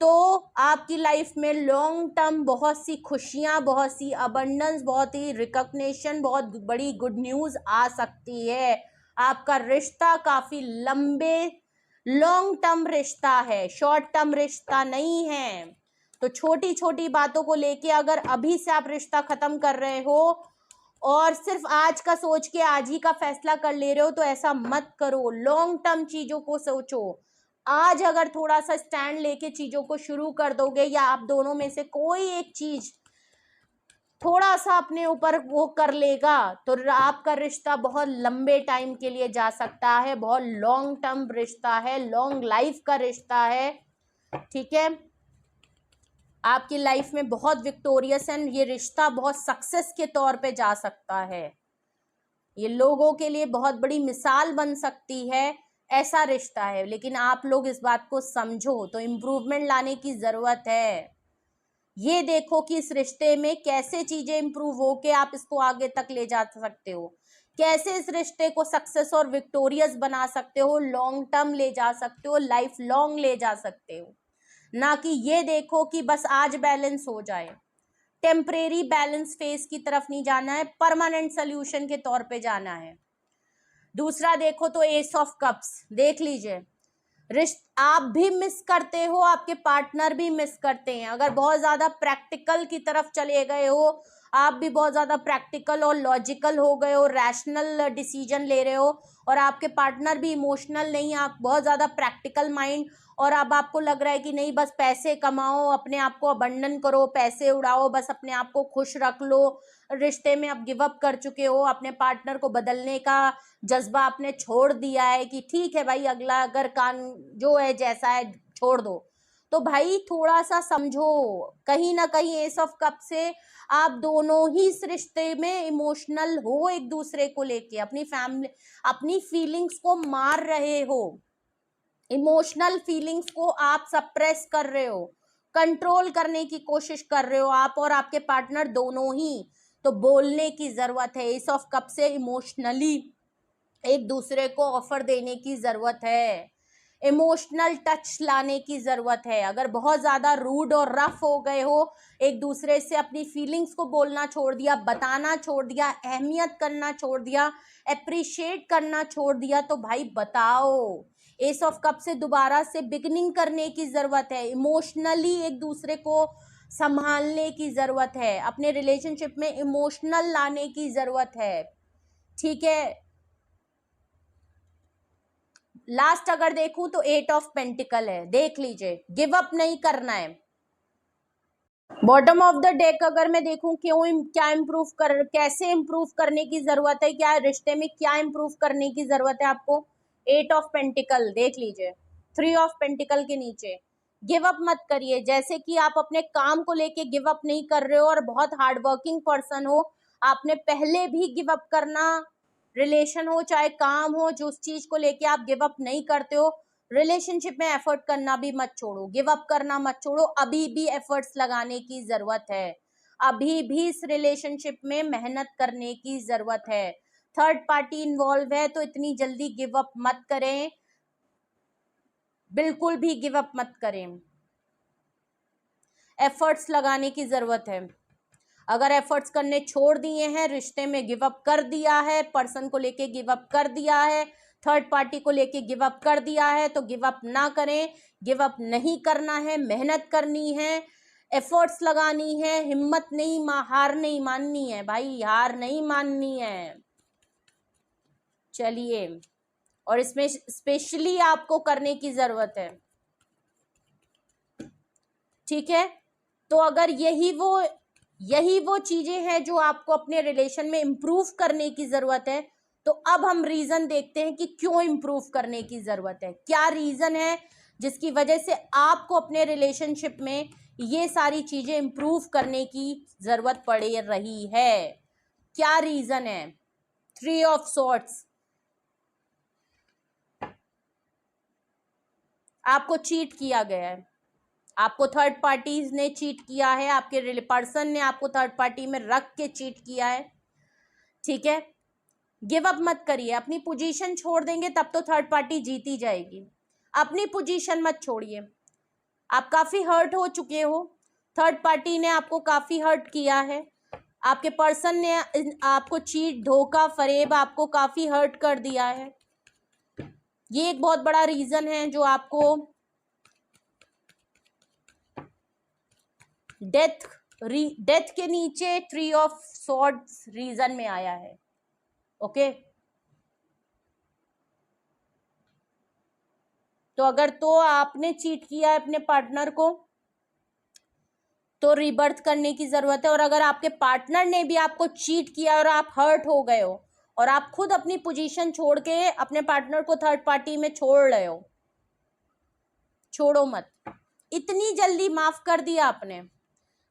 तो आपकी लाइफ में लॉन्ग टर्म बहुत सी खुशियां, बहुत सी अबंडेंस, बहुत ही रिकॉग्निशन, बहुत बड़ी गुड न्यूज आ सकती है। आपका रिश्ता काफी लंबे लॉन्ग टर्म रिश्ता है, शॉर्ट टर्म रिश्ता नहीं है। तो छोटी छोटी बातों को लेके अगर अभी से आप रिश्ता खत्म कर रहे हो और सिर्फ आज का सोच के आज ही का फैसला कर ले रहे हो, तो ऐसा मत करो। लॉन्ग टर्म चीजों को सोचो। आज अगर थोड़ा सा स्टैंड लेके चीजों को शुरू कर दोगे, या आप दोनों में से कोई एक चीज थोड़ा सा अपने ऊपर वो कर लेगा, तो आपका रिश्ता बहुत लंबे टाइम के लिए जा सकता है, बहुत लॉन्ग टर्म रिश्ता है, लॉन्ग लाइफ का रिश्ता है। ठीक है, आपकी लाइफ में बहुत विक्टोरियस है, ये रिश्ता बहुत सक्सेस के तौर पे जा सकता है, ये लोगों के लिए बहुत बड़ी मिसाल बन सकती है, ऐसा रिश्ता है। लेकिन आप लोग इस बात को समझो, तो इम्प्रूवमेंट लाने की जरूरत है। ये देखो कि इस रिश्ते में कैसे चीजें इंप्रूव हो के आप इसको आगे तक ले जा सकते हो, कैसे इस रिश्ते को सक्सेस और विक्टोरियस बना सकते हो, लॉन्ग टर्म ले जा सकते हो, लाइफ लॉन्ग ले जा सकते हो। ना कि ये देखो कि बस आज बैलेंस हो जाए। टेम्परेरी बैलेंस फेस की तरफ नहीं जाना है, परमानेंट सोल्यूशन के तौर पे जाना है। दूसरा देखो तो एस ऑफ कप्स देख लीजिए, आप भी मिस करते हो, आपके पार्टनर भी मिस करते हैं। अगर बहुत ज्यादा प्रैक्टिकल की तरफ चले गए हो, आप भी बहुत ज्यादा प्रैक्टिकल और लॉजिकल हो गए हो, रैशनल डिसीजन ले रहे हो, और आपके पार्टनर भी इमोशनल नहीं, आप बहुत ज्यादा प्रैक्टिकल माइंड, और अब आपको लग रहा है कि नहीं बस पैसे कमाओ, अपने आप को अबंडन करो, पैसे उड़ाओ, बस अपने आप को खुश रख लो, रिश्ते में अब गिव अप कर चुके हो, अपने पार्टनर को बदलने का जज्बा आपने छोड़ दिया है कि ठीक है भाई, अगला अगर कान जो है जैसा है छोड़ दो। तो भाई थोड़ा सा समझो, कहीं ना कहीं एस ऑफ कप से आप दोनों ही इस रिश्ते में इमोशनल हो, एक दूसरे को लेके अपनी फैमिली, अपनी फीलिंग्स को मार रहे हो, इमोशनल फीलिंग्स को आप सप्रेस कर रहे हो, कंट्रोल करने की कोशिश कर रहे हो, आप और आपके पार्टनर दोनों ही। तो बोलने की जरूरत है, एस ऑफ कप से इमोशनली एक दूसरे को ऑफर देने की जरूरत है, इमोशनल टच लाने की जरूरत है। अगर बहुत ज्यादा रूड और रफ हो गए हो, एक दूसरे से अपनी फीलिंग्स को बोलना छोड़ दिया, बताना छोड़ दिया, अहमियत करना छोड़ दिया, अप्रिशिएट करना छोड़ दिया, तो भाई बताओ, एस ऑफ कप से दोबारा से बिगनिंग करने की जरूरत है, इमोशनली एक दूसरे को संभालने की जरूरत है, अपने रिलेशनशिप में इमोशनल लाने की जरूरत है। ठीक है, लास्ट अगर देखूं तो 8 ऑफ पेंटिकल है, देख लीजिए, गिव अप नहीं करना है। बॉटम ऑफ द डेक अगर मैं देखूं कैसे इम्प्रूव करने की जरूरत है, क्या रिश्ते में क्या इम्प्रूव करने की जरूरत है आपको। 8 ऑफ पेंटिकल देख लीजिए, 3 ऑफ पेंटिकल के नीचे गिव अप मत करिए। जैसे कि आप अपने काम को लेके गिव अप नहीं कर रहे हो और बहुत हार्ड वर्किंग पर्सन हो, आपने पहले भी गिव अप करना, रिलेशन हो चाहे काम हो, जो उस चीज को लेके आप गिव अप नहीं करते हो, रिलेशनशिप में एफर्ट करना भी मत छोड़ो, गिव अप करना मत छोड़ो, अभी भी एफर्ट्स लगाने की जरूरत है, अभी भी इस रिलेशनशिप में मेहनत करने की जरूरत है। थर्ड पार्टी इन्वॉल्व है तो इतनी जल्दी गिव अप मत करें, बिल्कुल भी गिव अप मत करें, एफर्ट्स लगाने की जरूरत है। अगर एफर्ट्स करने छोड़ दिए हैं, रिश्ते में गिव अप कर दिया है, पर्सन को लेके गिव अप कर दिया है, थर्ड पार्टी को लेके गिव अप कर दिया है, तो गिव अप ना करें, गिव अप नहीं करना है, मेहनत करनी है, एफर्ट्स लगानी है, हिम्मत नहीं, हार नहीं माननी है भाई, हार नहीं माननी है। चलिए, और इसमें स्पेशली आपको करने की जरूरत है, ठीक है। तो अगर यही वो चीजें हैं जो आपको अपने रिलेशन में इंप्रूव करने की जरूरत है, तो अब हम रीजन देखते हैं कि क्यों इंप्रूव करने की जरूरत है, क्या रीजन है जिसकी वजह से आपको अपने रिलेशनशिप में ये सारी चीजें इंप्रूव करने की जरूरत पड़ रही है, क्या रीजन है। 3 ऑफ सॉर्ट्स, आपको चीट किया गया है, आपको थर्ड पार्टीज ने चीट किया है, आपके पर्सन ने आपको थर्ड पार्टी में रख के चीट किया है, ठीक है। गिव अप मत करिए, अपनी पोजीशन छोड़ देंगे तब तो थर्ड पार्टी जीती जाएगी, अपनी पोजीशन मत छोड़िए। आप काफी हर्ट हो चुके हो, थर्ड पार्टी ने आपको काफी हर्ट किया है, आपके पर्सन ने आपको चीट, धोखा, फरेब आपको काफी हर्ट कर दिया है। ये एक बहुत बड़ा रीजन है जो आपको डेथ के नीचे 3 ऑफ सॉर्ड्स रीजन में आया है, ओके। तो अगर तो आपने चीट किया है अपने पार्टनर को, तो रीबर्थ करने की जरूरत है। और अगर आपके पार्टनर ने भी आपको चीट किया और आप हर्ट हो गए हो और आप खुद अपनी पोजीशन छोड़ के अपने पार्टनर को थर्ड पार्टी में छोड़ रहे हो, छोड़ो मत। इतनी जल्दी माफ कर दिया आपने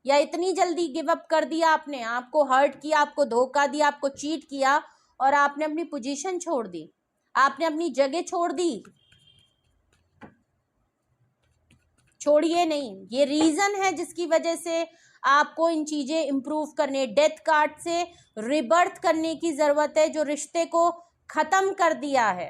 या इतनी जल्दी गिव अप कर दिया आपने, आपको हर्ट किया, आपको धोखा दिया, आपको चीट किया और आपने अपनी पोजीशन छोड़ दी, आपने अपनी जगह छोड़ दी, छोड़िए नहीं। ये रीजन है जिसकी वजह से आपको इन चीजें इंप्रूव करने, डेथ कार्ड से रिबर्थ करने की जरूरत है, जो रिश्ते को खत्म कर दिया है।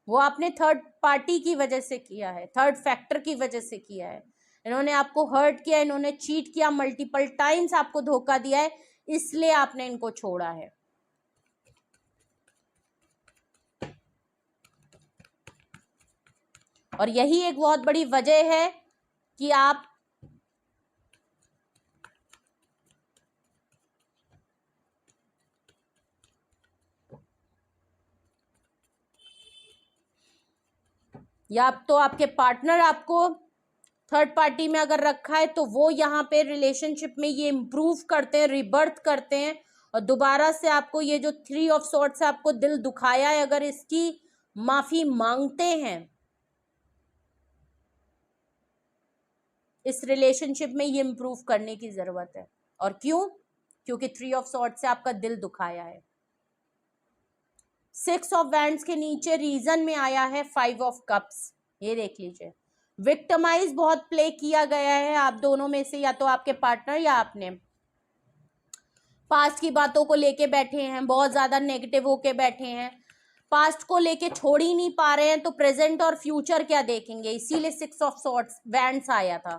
वो आपने थर्ड पार्टी की वजह से किया है, थर्ड फैक्टर की वजह से किया है। इन्होंने आपको हर्ट किया, इन्होंने चीट किया, मल्टीपल टाइम्स आपको धोखा दिया है, इसलिए आपने इनको छोड़ा है। और यही एक बहुत बड़ी वजह है कि आप या तो आपके पार्टनर आपको थर्ड पार्टी में अगर रखा है तो वो यहाँ पे रिलेशनशिप में ये इम्प्रूव करते हैं, रिबर्थ करते हैं और दोबारा से आपको ये जो 3 ऑफ सॉर्ट्स आपको दिल दुखाया है, अगर इसकी माफी मांगते हैं, इस रिलेशनशिप में ये इम्प्रूव करने की जरूरत है। और क्यों? क्योंकि 3 ऑफ सॉर्ट्स से आपका दिल दुखाया है। 6 ऑफ वैंड्स के नीचे रीजन में आया है 5 ऑफ कप्स, ये देख लीजिए। विक्टिमाइज बहुत प्ले किया गया है आप दोनों में से, या तो आपके पार्टनर या आपने। पास्ट की बातों को लेके बैठे हैं, बहुत ज्यादा नेगेटिव होके बैठे हैं, पास्ट को लेके छोड़ ही नहीं पा रहे हैं, तो प्रेजेंट और फ्यूचर क्या देखेंगे, इसीलिए 6 ऑफ सॉर्ट्स वैंड्स आया था।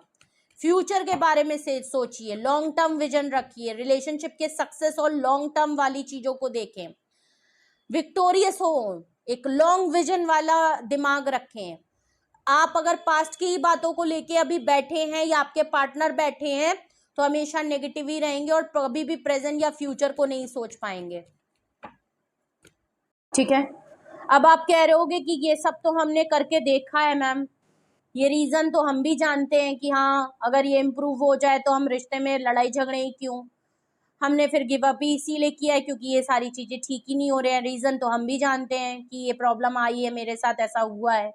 फ्यूचर के बारे में से सोचिए, लॉन्ग टर्म विजन रखिए, रिलेशनशिप के सक्सेस और लॉन्ग टर्म वाली चीजों को देखें, विक्टोरियस हो, एक लॉन्ग विजन वाला दिमाग रखें। आप अगर पास्ट की बातों को लेके अभी बैठे हैं या आपके पार्टनर बैठे हैं तो हमेशा नेगेटिव ही रहेंगे और कभी भी प्रेजेंट या फ्यूचर को नहीं सोच पाएंगे। ठीक है। अब आप कह रहे होगे कि ये सब तो हमने करके देखा है मैम, ये रीजन तो हम भी जानते हैं कि हाँ अगर ये इम्प्रूव हो जाए तो हम रिश्ते में लड़ाई झगड़े ही क्यों, हमने फिर गिव अप ही इसीलिए किया है क्योंकि ये सारी चीजें ठीक ही नहीं हो रहे हैं। रीजन तो हम भी जानते हैं कि ये प्रॉब्लम आई है, मेरे साथ ऐसा हुआ है।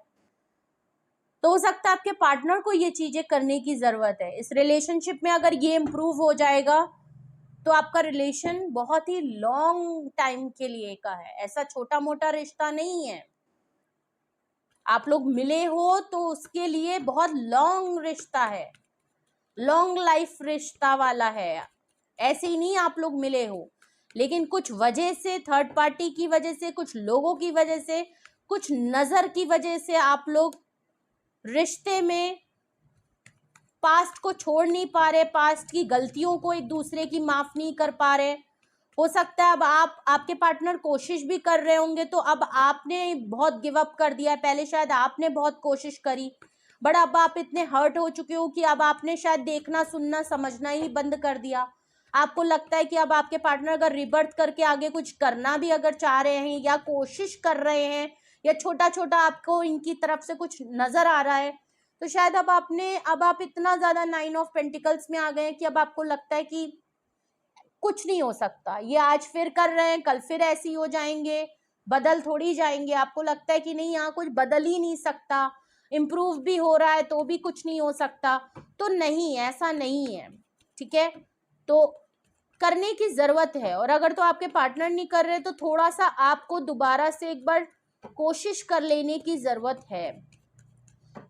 तो हो सकता है आपके पार्टनर को ये चीजें करने की जरूरत है। इस रिलेशनशिप में अगर ये इम्प्रूव हो जाएगा तो आपका रिलेशन बहुत ही लॉन्ग टाइम के लिए का है, ऐसा छोटा मोटा रिश्ता नहीं है। आप लोग मिले हो तो उसके लिए बहुत लॉन्ग रिश्ता है, लॉन्ग लाइफ रिश्ता वाला है। ऐसे ही नहीं आप लोग मिले हो, लेकिन कुछ वजह से, थर्ड पार्टी की वजह से, कुछ लोगों की वजह से, कुछ नजर की वजह से आप लोग रिश्ते में पास्ट को छोड़ नहीं पा रहे, पास्ट की गलतियों को एक दूसरे की माफ नहीं कर पा रहे। हो सकता है अब आपके पार्टनर कोशिश भी कर रहे होंगे, तो अब आपने बहुत गिव अप कर दिया है। पहले शायद आपने बहुत कोशिश करी, बट अब आप इतने हर्ट हो चुके हो कि अब आपने शायद देखना सुनना समझना ही बंद कर दिया। आपको लगता है कि अब आपके पार्टनर अगर रिबर्थ करके आगे कुछ करना भी अगर चाह रहे हैं या कोशिश कर रहे हैं या छोटा छोटा आपको इनकी तरफ से कुछ नजर आ रहा है, तो शायद अब आप इतना ज्यादा 9 ऑफ पेंटिकल्स में आ गए हैं कि अब आपको लगता है कि कुछ नहीं हो सकता, ये आज फिर कर रहे हैं कल फिर ऐसे ही हो जाएंगे, बदल थोड़ी जाएंगे। आपको लगता है कि नहीं यहाँ कुछ बदल ही नहीं सकता, इम्प्रूव भी हो रहा है तो भी कुछ नहीं हो सकता। तो नहीं, ऐसा नहीं है, ठीक है। तो करने की जरूरत है, और अगर तो आपके पार्टनर नहीं कर रहे तो थोड़ा सा आपको दोबारा से एक बार कोशिश कर लेने की जरूरत है।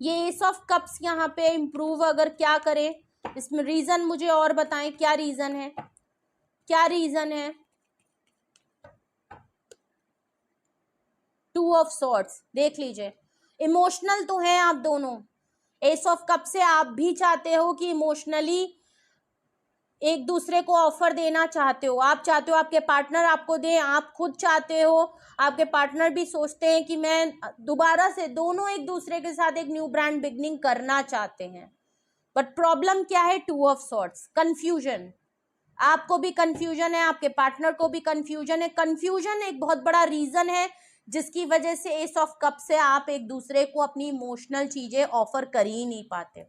ये एस ऑफ कप्स यहाँ पे इम्प्रूव अगर क्या करें, इसमें रीजन मुझे और बताएं, क्या रीजन है, क्या रीजन है। 2 ऑफ सॉर्ड्स देख लीजिए, इमोशनल तो हैं आप दोनों। एस ऑफ कप से आप भी चाहते हो कि इमोशनली एक दूसरे को ऑफर देना चाहते हो, आप चाहते हो आपके पार्टनर आपको दे, आप खुद चाहते हो, आपके पार्टनर भी सोचते हैं कि मैं दोबारा से, दोनों एक दूसरे के साथ एक न्यू ब्रांड बिगनिंग करना चाहते हैं। बट प्रॉब्लम क्या है, 2 ऑफ सॉर्ड्स, कंफ्यूजन। आपको भी कंफ्यूजन है, आपके पार्टनर को भी कंफ्यूजन है। कंफ्यूजन एक बहुत बड़ा रीजन है जिसकी वजह से एस ऑफ कप से आप एक दूसरे को अपनी इमोशनल चीजें ऑफर कर ही नहीं पाते,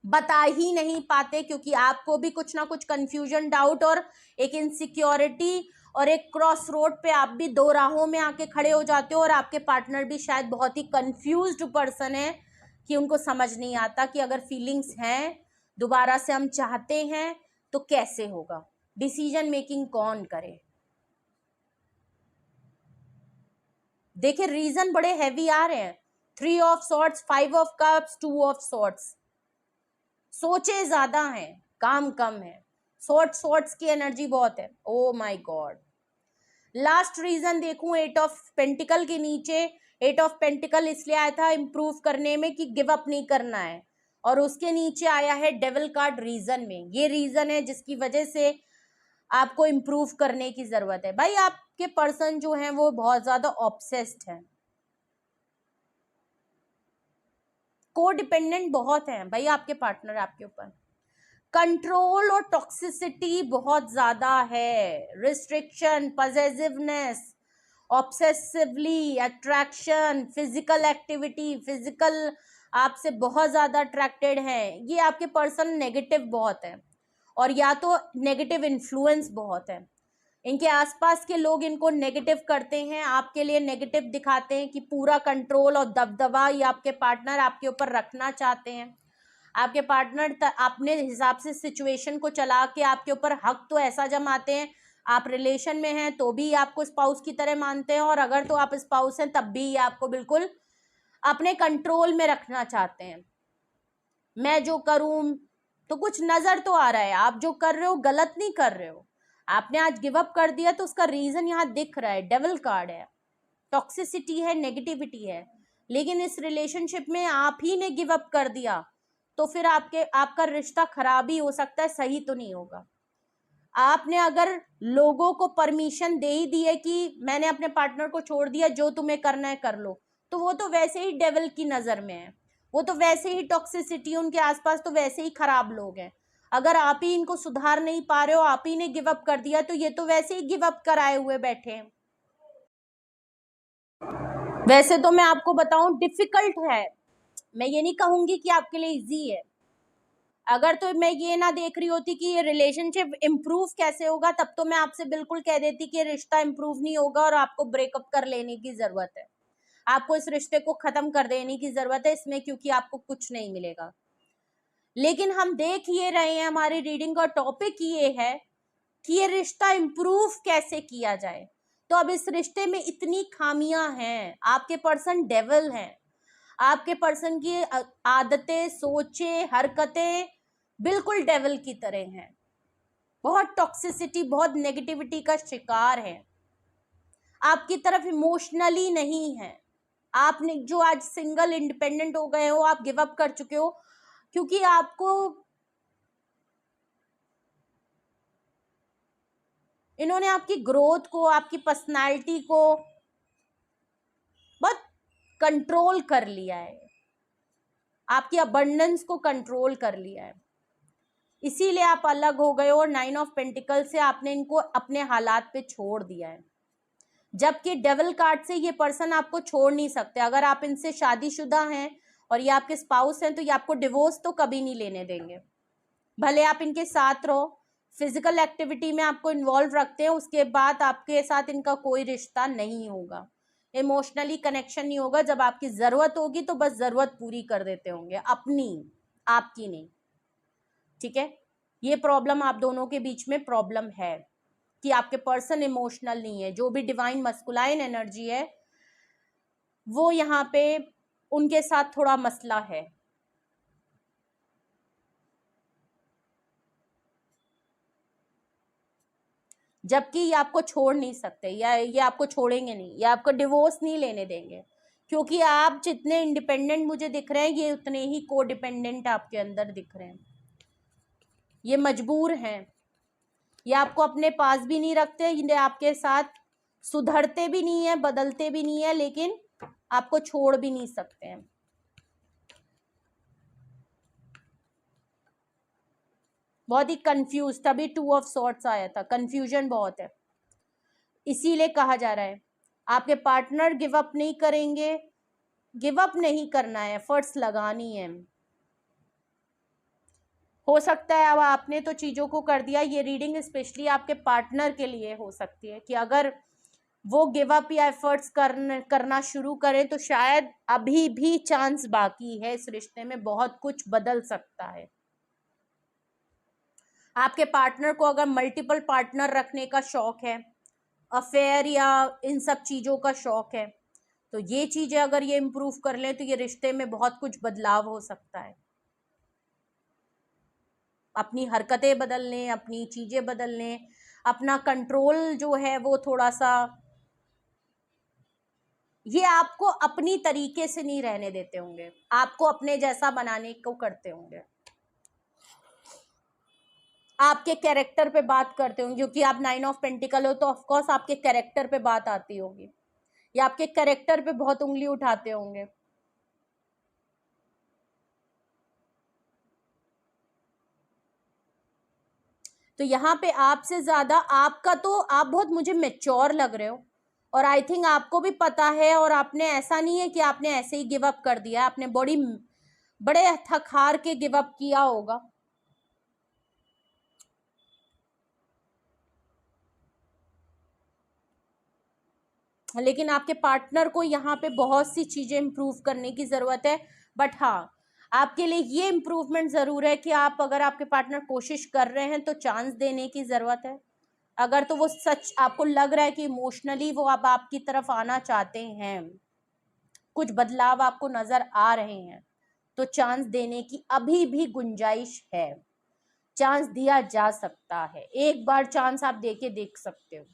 बता ही नहीं पाते, क्योंकि आपको भी कुछ ना कुछ कंफ्यूजन, डाउट और एक इनसिक्योरिटी और एक क्रॉस रोड पे आप भी दो राहों में आके खड़े हो जाते हो। और आपके पार्टनर भी शायद बहुत ही कंफ्यूज्ड पर्सन है कि उनको समझ नहीं आता कि अगर फीलिंग्स हैं, दोबारा से हम चाहते हैं तो कैसे होगा, डिसीजन मेकिंग कौन करे। देखिए रीजन बड़े हैवी आ रहे हैं, 3 of swords, 5 of cups, 2 of swords. सोचे ज्यादा हैं, काम कम है, सॉर्ड्स की एनर्जी बहुत है। Oh my god. Last reason देखूं, 8 ऑफ पेंटिकल के नीचे, 8 ऑफ पेंटिकल इसलिए आया था इम्प्रूव करने में कि गिव अप नहीं करना है, और उसके नीचे आया है डेविल कार्ड रीजन में। ये रीजन है जिसकी वजह से आपको इम्प्रूव करने की जरूरत है। भाई आपके पर्सन जो है वो बहुत ज्यादा ऑब्सेस्ड है, को डिपेंडेंट बहुत है भाई आपके पार्टनर आपके ऊपर। कंट्रोल और टॉक्सिसिटी बहुत ज्यादा है, restriction, possessiveness, obsessively attraction, physical activity, physical आपसे बहुत ज्यादा अट्रैक्टेड है। ये आपके पर्सन नेगेटिव बहुत है, और या तो नेगेटिव इन्फ्लुएंस बहुत है, इनके आसपास के लोग इनको नेगेटिव करते हैं, आपके लिए नेगेटिव दिखाते हैं कि पूरा कंट्रोल और दबदबा ये आपके पार्टनर आपके ऊपर रखना चाहते हैं। आपके पार्टनर अपने हिसाब से सिचुएशन को चला के आपके ऊपर हक तो ऐसा जमाते हैं, आप रिलेशन में हैं तो भी आपको स्पाउस की तरह मानते हैं, और अगर तो आप स्पाउस हैं तब भी आपको बिल्कुल अपने कंट्रोल में रखना चाहते हैं। मैं जो करूं, तो कुछ नजर तो आ रहा है, आप जो कर रहे हो गलत नहीं कर रहे हो। आपने आज गिव अप कर दिया तो उसका रीजन यहाँ दिख रहा है, डेविल कार्ड है, टॉक्सिसिटी है, नेगेटिविटी है। लेकिन इस रिलेशनशिप में आप ही ने गिव अप कर दिया तो फिर आपका रिश्ता खराब ही हो सकता है, सही तो नहीं होगा। आपने अगर लोगों को परमिशन दे ही दी है कि मैंने अपने पार्टनर को छोड़ दिया, जो तुम्हें करना है कर लो, तो वो तो वैसे ही डेविल की नजर में है, वो तो वैसे ही टॉक्सिसिटी, उनके आसपास तो वैसे ही खराब लोग हैं। अगर आप ही इनको सुधार नहीं पा रहे हो, आप ही ने गिव अप कर दिया, तो ये तो वैसे ही गिव अप कराए हुए बैठे हैं। वैसे तो मैं आपको बताऊं डिफिकल्ट है, मैं ये नहीं कहूंगी कि आपके लिए इजी है। अगर तो मैं ये ना देख रही होती कि ये रिलेशनशिप इम्प्रूव कैसे होगा, तब तो मैं आपसे बिल्कुल कह देती कि ये रिश्ता इम्प्रूव नहीं होगा और आपको ब्रेकअप कर लेने की जरूरत है, आपको इस रिश्ते को खत्म कर देने की जरूरत है इसमें, क्योंकि आपको कुछ नहीं मिलेगा। लेकिन हम देख ये रहे हैं, हमारी रीडिंग का टॉपिक ये है कि ये रिश्ता इम्प्रूव कैसे किया जाए। तो अब इस रिश्ते में इतनी खामियां हैं, आपके पर्सन डेविल हैं, आपके पर्सन की आदतें, सोचे, हरकतें बिल्कुल डेविल की तरह हैं, बहुत टॉक्सिसिटी, बहुत नेगेटिविटी का शिकार है, आपकी तरफ इमोशनली नहीं है। आपने जो आज सिंगल इंडिपेंडेंट हो गए हो, आप गिव अप कर चुके हो, क्योंकि आपको इन्होंने आपकी ग्रोथ को, आपकी पर्सनालिटी को बहुत कंट्रोल कर लिया है, आपकी अबंडेंस को कंट्रोल कर लिया है, इसीलिए आप अलग हो गए हो। और 9 ऑफ पेंटिकल से आपने इनको अपने हालात पे छोड़ दिया है, जबकि डेविल कार्ड से ये पर्सन आपको छोड़ नहीं सकते। अगर आप इनसे शादीशुदा हैं और ये आपके स्पाउस हैं, तो ये आपको डिवोर्स तो कभी नहीं लेने देंगे, भले आप इनके साथ रहो, फिजिकल एक्टिविटी में आपको इन्वॉल्व रखते हैं, उसके बाद आपके साथ इनका कोई रिश्ता नहीं होगा, इमोशनली कनेक्शन नहीं होगा। जब आपकी जरूरत होगी तो बस जरूरत पूरी कर देते होंगे अपनी, आपकी नहीं। ठीक है, ये प्रॉब्लम आप दोनों के बीच में प्रॉब्लम है कि आपके पर्सन इमोशनल नहीं है। जो भी डिवाइन मस्कुलाइन एनर्जी है वो यहाँ पे उनके साथ थोड़ा मसला है। जबकि ये आपको छोड़ नहीं सकते, या ये आपको छोड़ेंगे नहीं, ये आपको डिवोर्स नहीं लेने देंगे, क्योंकि आप जितने इंडिपेंडेंट मुझे दिख रहे हैं, ये उतने ही को डिपेंडेंट आपके अंदर दिख रहे हैं। ये मजबूर हैं, ये आपको अपने पास भी नहीं रखते, ये आपके साथ सुधरते भी नहीं है, बदलते भी नहीं है, लेकिन आपको छोड़ भी नहीं सकते हैं। बहुत ही कंफ्यूज, तभी 2 ऑफ सॉर्ड्स आया था, कंफ्यूजन बहुत है। इसीलिए कहा जा रहा है आपके पार्टनर गिव अप नहीं करेंगे, गिव अप नहीं करना है, एफर्ट्स लगानी है। हो सकता है अब आपने तो चीजों को कर दिया, ये रीडिंग स्पेशली आपके पार्टनर के लिए हो सकती है कि अगर वो गिव अप या एफर्ट्स करना शुरू करें तो शायद अभी भी चांस बाकी है, इस रिश्ते में बहुत कुछ बदल सकता है। आपके पार्टनर को अगर मल्टीपल पार्टनर रखने का शौक है, अफेयर या इन सब चीजों का शौक है, तो ये चीजें अगर ये इम्प्रूव कर लें तो ये रिश्ते में बहुत कुछ बदलाव हो सकता है। अपनी हरकतें बदल लें, अपनी चीजें बदल लें, अपना कंट्रोल जो है वो थोड़ा सा, ये आपको अपनी तरीके से नहीं रहने देते होंगे, आपको अपने जैसा बनाने को करते होंगे, आपके कैरेक्टर पे बात करते होंगे, क्योंकि आप 9 ऑफ पेंटिकल हो तो ऑफकोर्स आपके कैरेक्टर पे बात आती होगी, या आपके कैरेक्टर पे बहुत उंगली उठाते होंगे। तो यहाँ पे आपसे ज्यादा आपका, तो आप बहुत मुझे मेच्योर लग रहे हो, और आई थिंक आपको भी पता है, और आपने ऐसा नहीं है कि आपने ऐसे ही गिव अप कर दिया, आपने बड़े थक हार के गिव अप किया होगा। लेकिन आपके पार्टनर को यहाँ पे बहुत सी चीजें इंप्रूव करने की जरूरत है। बट हाँ, आपके लिए ये इम्प्रूवमेंट जरूर है कि आप, अगर आपके पार्टनर कोशिश कर रहे हैं तो चांस देने की जरूरत है। अगर तो वो सच आपको लग रहा है कि इमोशनली वो अब आपकी तरफ आना चाहते हैं, कुछ बदलाव आपको नजर आ रहे हैं, तो चांस देने की अभी भी गुंजाइश है, चांस दिया जा सकता है, एक बार चांस आप देके देख सकते हो।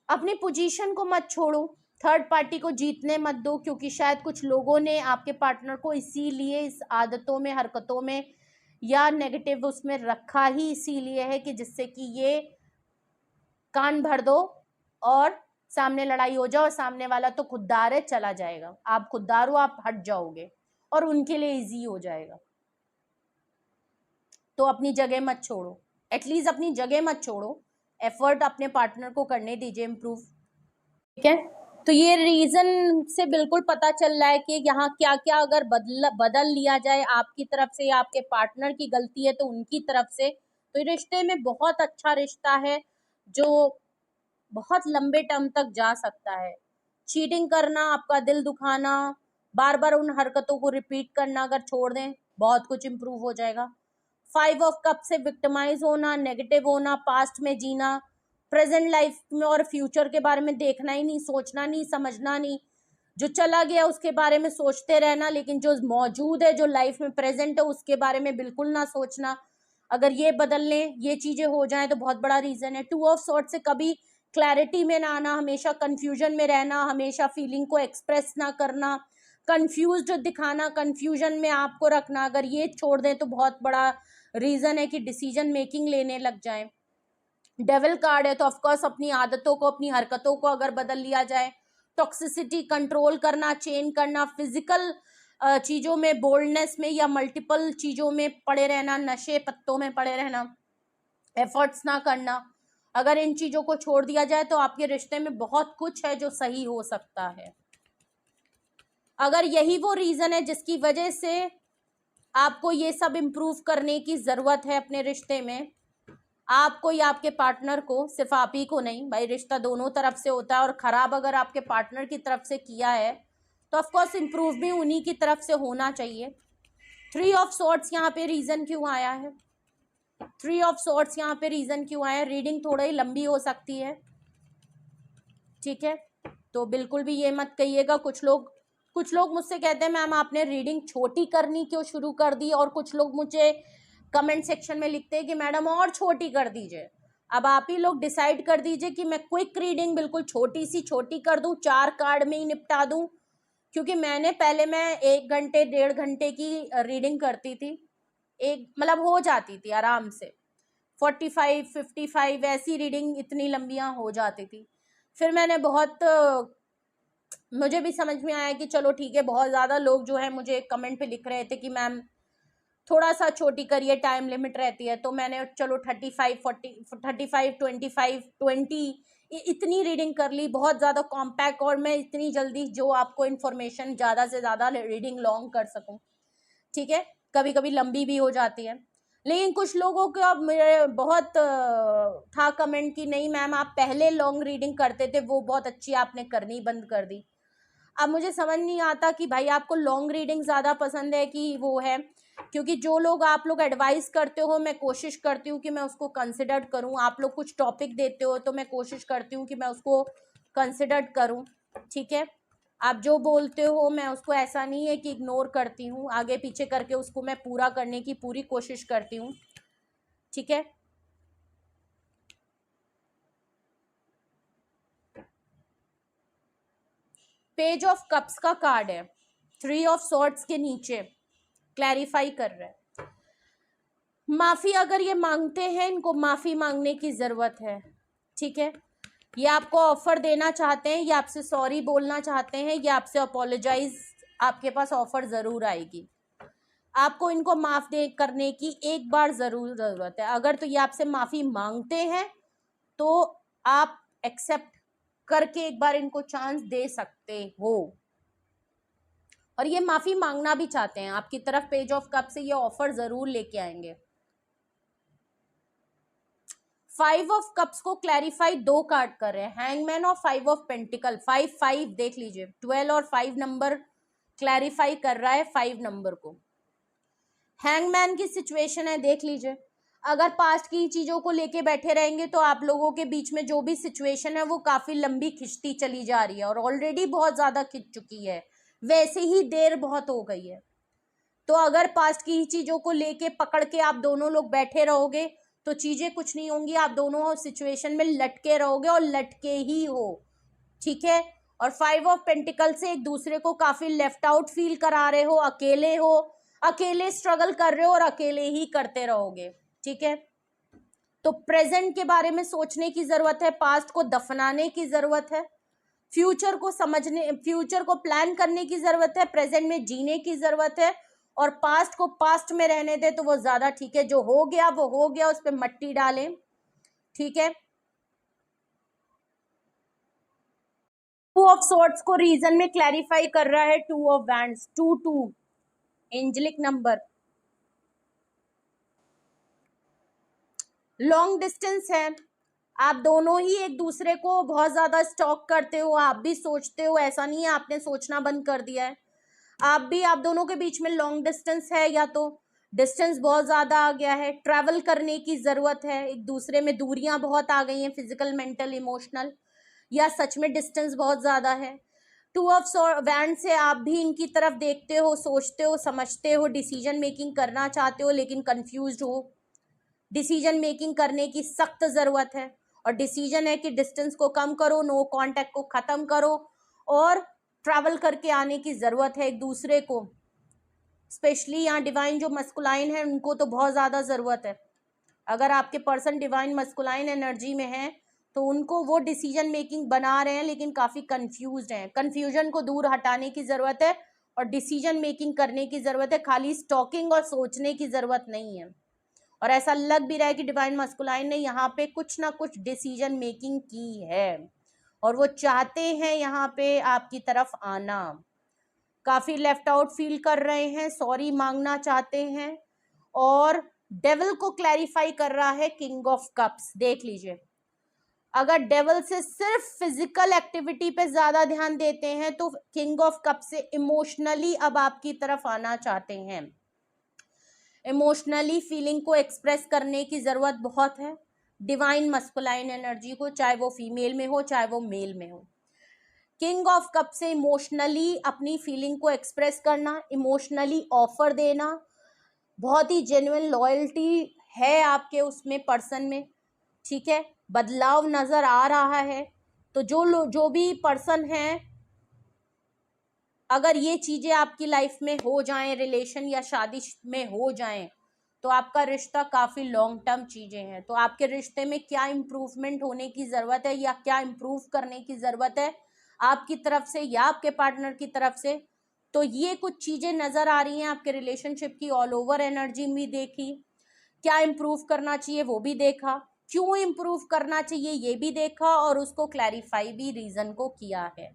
अपनी पोजीशन को मत छोड़ो, थर्ड पार्टी को जीतने मत दो, क्योंकि शायद कुछ लोगों ने आपके पार्टनर को इसीलिए इस आदतों में, हरकतों में या नेगेटिव उसमें रखा ही इसीलिए है कि जिससे कि ये कान भर दो और सामने लड़ाई हो जाओ, और सामने वाला तो खुददार है, चला जाएगा, आप खुददार हो, आप हट जाओगे और उनके लिए इजी हो जाएगा। तो अपनी जगह मत छोड़ो, एटलीस्ट अपनी जगह मत छोड़ो, एफर्ट अपने पार्टनर को करने दीजिए इम्प्रूव। ठीक है, तो ये रीजन से बिल्कुल पता चल रहा है कि यहाँ क्या क्या अगर बदल लिया जाए आपकी तरफ से या आपके पार्टनर की गलती है तो उनकी तरफ से, तो रिश्ते में बहुत अच्छा रिश्ता है जो बहुत लंबे टर्म तक जा सकता है। चीटिंग करना, आपका दिल दुखाना, बार बार उन हरकतों को रिपीट करना अगर छोड़ दें, बहुत कुछ इंप्रूव हो जाएगा। 5 ऑफ कप से विक्टिमाइज होना, नेगेटिव होना, पास्ट में जीना, प्रेजेंट लाइफ में और फ्यूचर के बारे में देखना ही नहीं, सोचना नहीं, समझना नहीं, जो चला गया उसके बारे में सोचते रहना, लेकिन जो मौजूद है, जो लाइफ में प्रेजेंट है, उसके बारे में बिल्कुल ना सोचना। अगर ये बदल लें, ये चीजें हो जाएं तो बहुत बड़ा रीजन है। 2 ऑफ सॉर्ट से कभी क्लैरिटी में ना आना, हमेशा कंफ्यूजन में रहना, हमेशा फीलिंग को एक्सप्रेस ना करना, कंफ्यूज्ड दिखाना, कंफ्यूजन में आपको रखना, अगर ये छोड़ दें तो बहुत बड़ा रीजन है कि डिसीजन मेकिंग लेने लग जाएं। डेविल कार्ड है तो ऑफकोर्स अपनी आदतों को, अपनी हरकतों को अगर बदल लिया जाए, टॉक्सिसिटी कंट्रोल करना, चेंज करना, फिजिकल चीजों में बोल्डनेस में या मल्टीपल चीजों में पड़े रहना, नशे पत्तों में पड़े रहना, एफर्ट्स ना करना, अगर इन चीजों को छोड़ दिया जाए तो आपके रिश्ते में बहुत कुछ है जो सही हो सकता है। अगर यही वो रीजन है जिसकी वजह से आपको ये सब इम्प्रूव करने की जरूरत है अपने रिश्ते में, आपको या आपके पार्टनर को, सिर्फ आप ही को नहीं भाई, रिश्ता दोनों तरफ से होता है, और खराब अगर आपके पार्टनर की तरफ से किया है तो ऑफकोर्स इम्प्रूव भी उन्हीं की तरफ से होना चाहिए। 3 ऑफ सॉर्ट्स यहाँ पे रीजन क्यों आया है? 3 ऑफ सॉर्ट्स यहाँ पे रीजन क्यों आया है? रीडिंग थोड़ा ही लंबी हो सकती है, ठीक है, तो बिल्कुल भी ये मत कहिएगा। कुछ लोग मुझसे कहते हैं मैम आपने रीडिंग छोटी करनी क्यों शुरू कर दी, और कुछ लोग मुझे कमेंट सेक्शन में लिखते हैं कि मैडम और छोटी कर दीजिए। अब आप ही लोग डिसाइड कर दीजिए कि मैं क्विक रीडिंग बिल्कुल छोटी कर दूं, 4 कार्ड में ही निपटा दूं, क्योंकि मैं 1 घंटे 1.5 घंटे की रीडिंग करती थी, एक मतलब हो जाती थी आराम से 45 55 ऐसी रीडिंग इतनी लंबियां हो जाती थी। फिर मैंने मुझे भी समझ में आया कि चलो ठीक है, बहुत ज़्यादा लोग जो है मुझे कमेंट पे लिख रहे थे कि मैम थोड़ा सा छोटी करिए, टाइम लिमिट रहती है, तो मैंने चलो 35 40 35 25 20 इतनी रीडिंग कर ली, बहुत ज़्यादा कॉम्पैक्ट, और मैं इतनी जल्दी जो आपको इन्फॉर्मेशन ज़्यादा से ज़्यादा रीडिंग लॉन्ग कर सकूं, ठीक है, कभी कभी लंबी भी हो जाती है। लेकिन कुछ लोगों का मेरे बहुत था कमेंट कि नहीं मैम आप पहले लॉन्ग रीडिंग करते थे, वो बहुत अच्छी, आपने करनी बंद कर दी। अब मुझे समझ नहीं आता कि भाई आपको लॉन्ग रीडिंग ज़्यादा पसंद है कि वो है, क्योंकि जो लोग आप लोग एडवाइस करते हो मैं कोशिश करती हूँ कि मैं उसको कंसिडर करूँ, आप लोग कुछ टॉपिक देते हो तो मैं कोशिश करती हूँ कि मैं उसको कंसिडर करूँ, ठीक है, आप जो बोलते हो मैं उसको ऐसा नहीं है कि इग्नोर करती हूँ, आगे पीछे करके उसको मैं पूरा करने की पूरी कोशिश करती हूँ, ठीक है। पेज ऑफ कप्स का कार्ड है, 3 ऑफ सॉर्ड्स के नीचे क्लैरिफाई कर रहा है, माफी अगर ये मांगते हैं, इनको माफी मांगने की जरूरत है, ठीक है, ये आपको ऑफर देना चाहते हैं, ये आपसे सॉरी बोलना चाहते हैं, ये आपसे अपोलोजाइज, आपके पास ऑफर जरूर आएगी, आपको इनको माफ करने की एक बार जरूर जरूरत है। अगर तो ये आपसे माफी मांगते हैं तो आप एक्सेप्ट करके एक बार इनको चांस दे सकते हो, और ये माफी मांगना भी चाहते हैं आपकी तरफ, पेज ऑफ कप से ये ऑफर जरूर लेके आएंगे। 5 ऑफ कप्स को क्लैरिफाई 2 कार्ड कर रहे हैं, हैंगमैन और 5 ऑफ पेंटिकल, 5 देख लीजिए, 12 और 5 नंबर क्लैरिफाई कर रहा है 5 नंबर को। हैंगमैन की सिचुएशन है, देख लीजिए, अगर पास्ट की चीजों को लेके बैठे रहेंगे तो आप लोगों के बीच में जो भी सिचुएशन है वो काफी लंबी खिंचती चली जा रही है, और ऑलरेडी बहुत ज्यादा खिंच चुकी है, वैसे ही देर बहुत हो गई है। तो अगर पास्ट की चीजों को लेके पकड़ के आप दोनों लोग बैठे रहोगे तो चीजें कुछ नहीं होंगी, आप दोनों सिचुएशन में लटके रहोगे और लटके ही हो, ठीक है। और 5 ऑफ पेंटिकल से एक दूसरे को काफी लेफ्ट आउट फील करा रहे हो, अकेले स्ट्रगल कर रहे हो और अकेले ही करते रहोगे, ठीक है। तो प्रेजेंट के बारे में सोचने की जरूरत है, पास्ट को दफनाने की जरूरत है, फ्यूचर को प्लान करने की जरूरत है, प्रेजेंट में जीने की जरूरत है, और पास्ट को पास्ट में रहने दे तो वो ज्यादा ठीक है, जो हो गया वो हो गया, उस पर मट्टी डालें, ठीक है। 2 ऑफ सॉर्ट्स को रीजन में क्लैरिफाई कर रहा है 2 of wands, 2 angelic number. Long distance है, आप दोनों ही एक दूसरे को बहुत ज्यादा स्टॉक करते हो, आप भी सोचते हो, ऐसा नहीं है आपने सोचना बंद कर दिया है, आप दोनों के बीच में लॉन्ग डिस्टेंस है, या तो डिस्टेंस बहुत ज्यादा आ गया है, ट्रैवल करने की जरूरत है, एक दूसरे में दूरियां बहुत आ गई हैं, फिजिकल, मेंटल, इमोशनल, या सच में डिस्टेंस बहुत ज्यादा है। 2 ऑफ वैंड से आप भी इनकी तरफ देखते हो, सोचते हो, समझते हो, डिसीजन मेकिंग करना चाहते हो, लेकिन कंफ्यूज्ड हो। डिसीजन मेकिंग करने की सख्त जरूरत है, और डिसीजन है कि डिस्टेंस को कम करो, नो कांटेक्ट को खत्म करो, और ट्रैवल करके आने की जरूरत है एक दूसरे को। स्पेशली यहाँ डिवाइन जो मस्कुलाइन है उनको तो बहुत ज्यादा जरूरत है। अगर आपके पर्सन डिवाइन मस्कुलाइन एनर्जी में है तो उनको वो डिसीजन मेकिंग बना रहे हैं, लेकिन काफी कंफ्यूज्ड हैं। कंफ्यूजन को दूर हटाने की जरूरत है और डिसीजन मेकिंग करने की जरूरत है, खाली स्टॉकिंग और सोचने की जरूरत नहीं है। और ऐसा लग भी रहा है कि डिवाइन मस्कुलाइन ने यहाँ पे कुछ ना कुछ डिसीजन मेकिंग की है और वो चाहते हैं यहाँ पे आपकी तरफ आना। काफी लेफ्ट आउट फील कर रहे हैं, सॉरी मांगना चाहते हैं, और डेविल को क्लैरिफाई कर रहा है किंग ऑफ कप्स। देख लीजिए, अगर डेविल से सिर्फ फिजिकल एक्टिविटी पे ज्यादा ध्यान देते हैं तो किंग ऑफ कप से इमोशनली अब आपकी तरफ आना चाहते हैं। इमोशनली फीलिंग को एक्सप्रेस करने की जरूरत बहुत है डिवाइन मस्कुलाइन एनर्जी को, चाहे वो फीमेल में हो चाहे वो मेल में हो। किंग ऑफ कप से इमोशनली अपनी फीलिंग को एक्सप्रेस करना, इमोशनली ऑफर देना, बहुत ही जेन्युइन लॉयल्टी है आपके उसमें पर्सन में, ठीक है। बदलाव नजर आ रहा है, तो जो भी पर्सन है, अगर ये चीजें आपकी लाइफ में हो जाएं, रिलेशन या शादी में हो जाएं, तो आपका रिश्ता काफी लॉन्ग टर्म चीजें हैं। तो आपके रिश्ते में क्या इम्प्रूवमेंट होने की जरूरत है या क्या इम्प्रूव करने की जरूरत है आपकी तरफ से या आपके पार्टनर की तरफ से, तो ये कुछ चीजें नजर आ रही हैं आपके रिलेशनशिप की। ऑल ओवर एनर्जी भी देखी, क्या इम्प्रूव करना चाहिए वो भी देखा, क्यों इम्प्रूव करना चाहिए ये भी देखा, और उसको क्लैरिफाई भी रीजन को किया है,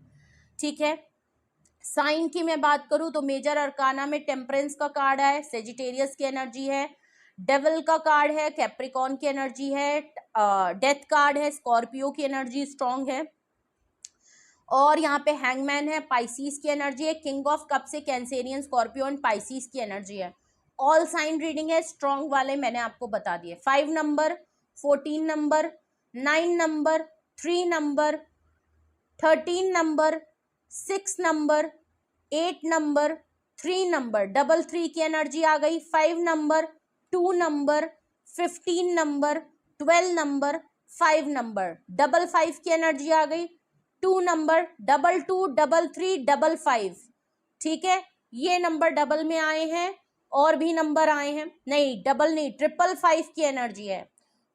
ठीक है। साइन की मैं बात करूं तो मेजर अरकाना में टेम्परेंस का कार्ड है, सेजिटेरियस की एनर्जी है, डेविल का कार्ड है, कैप्रिकॉन की एनर्जी है, डेथ कार्ड है, स्कॉर्पियो की एनर्जी स्ट्रांग है, और यहाँ पे हैंगमैन है, पाइसीस की एनर्जी है, किंग ऑफ कप से कैंसेरियन, स्कॉर्पियो एंड पाइसीस की एनर्जी है। ऑल साइन रीडिंग है, स्ट्रांग वाले मैंने आपको बता दिए। 5 number, 14 number, 9 number, 3 number, 13 number, 6 number, 8 number, 3 number, 3 की एनर्जी आ गई। 5 number, 2 number, 15 number, 12 number, 5 number, 5 की एनर्जी आ गई। 2 नंबर, 2, 3, 5, ठीक है। ये नंबर डबल में आए हैं, और भी नंबर आए हैं, नहीं डबल नहीं, 5 की एनर्जी है।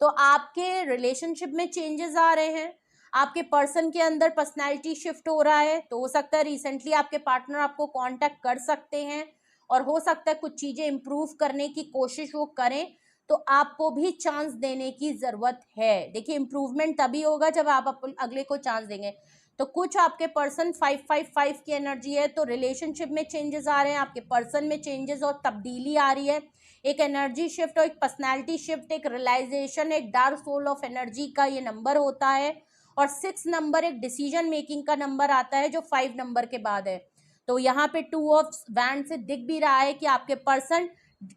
तो आपके रिलेशनशिप में चेंजेस आ रहे हैं, आपके पर्सन के अंदर पर्सनैलिटी शिफ्ट हो रहा है। तो हो सकता है रिसेंटली आपके पार्टनर आपको कांटेक्ट कर सकते हैं, और हो सकता है कुछ चीजें इंप्रूव करने की कोशिश वो करें, तो आपको भी चांस देने की जरूरत है। देखिए, इंप्रूवमेंट तभी होगा जब आप अगले को चांस देंगे। तो कुछ आपके पर्सन 5 की एनर्जी है, तो रिलेशनशिप में चेंजेस आ रहे हैं, आपके पर्सन में चेंजेस और तब्दीली आ रही है, एक एनर्जी शिफ्ट और एक पर्सनैलिटी शिफ्ट, एक रियलाइजेशन, एक डार्क सोल ऑफ एनर्जी का ये नंबर होता है। और 6 नंबर एक डिसीजन मेकिंग का नंबर आता है जो 5 नंबर के बाद है। तो यहाँ पे 2 ऑफ वैंड से दिख भी रहा है कि आपके पर्सन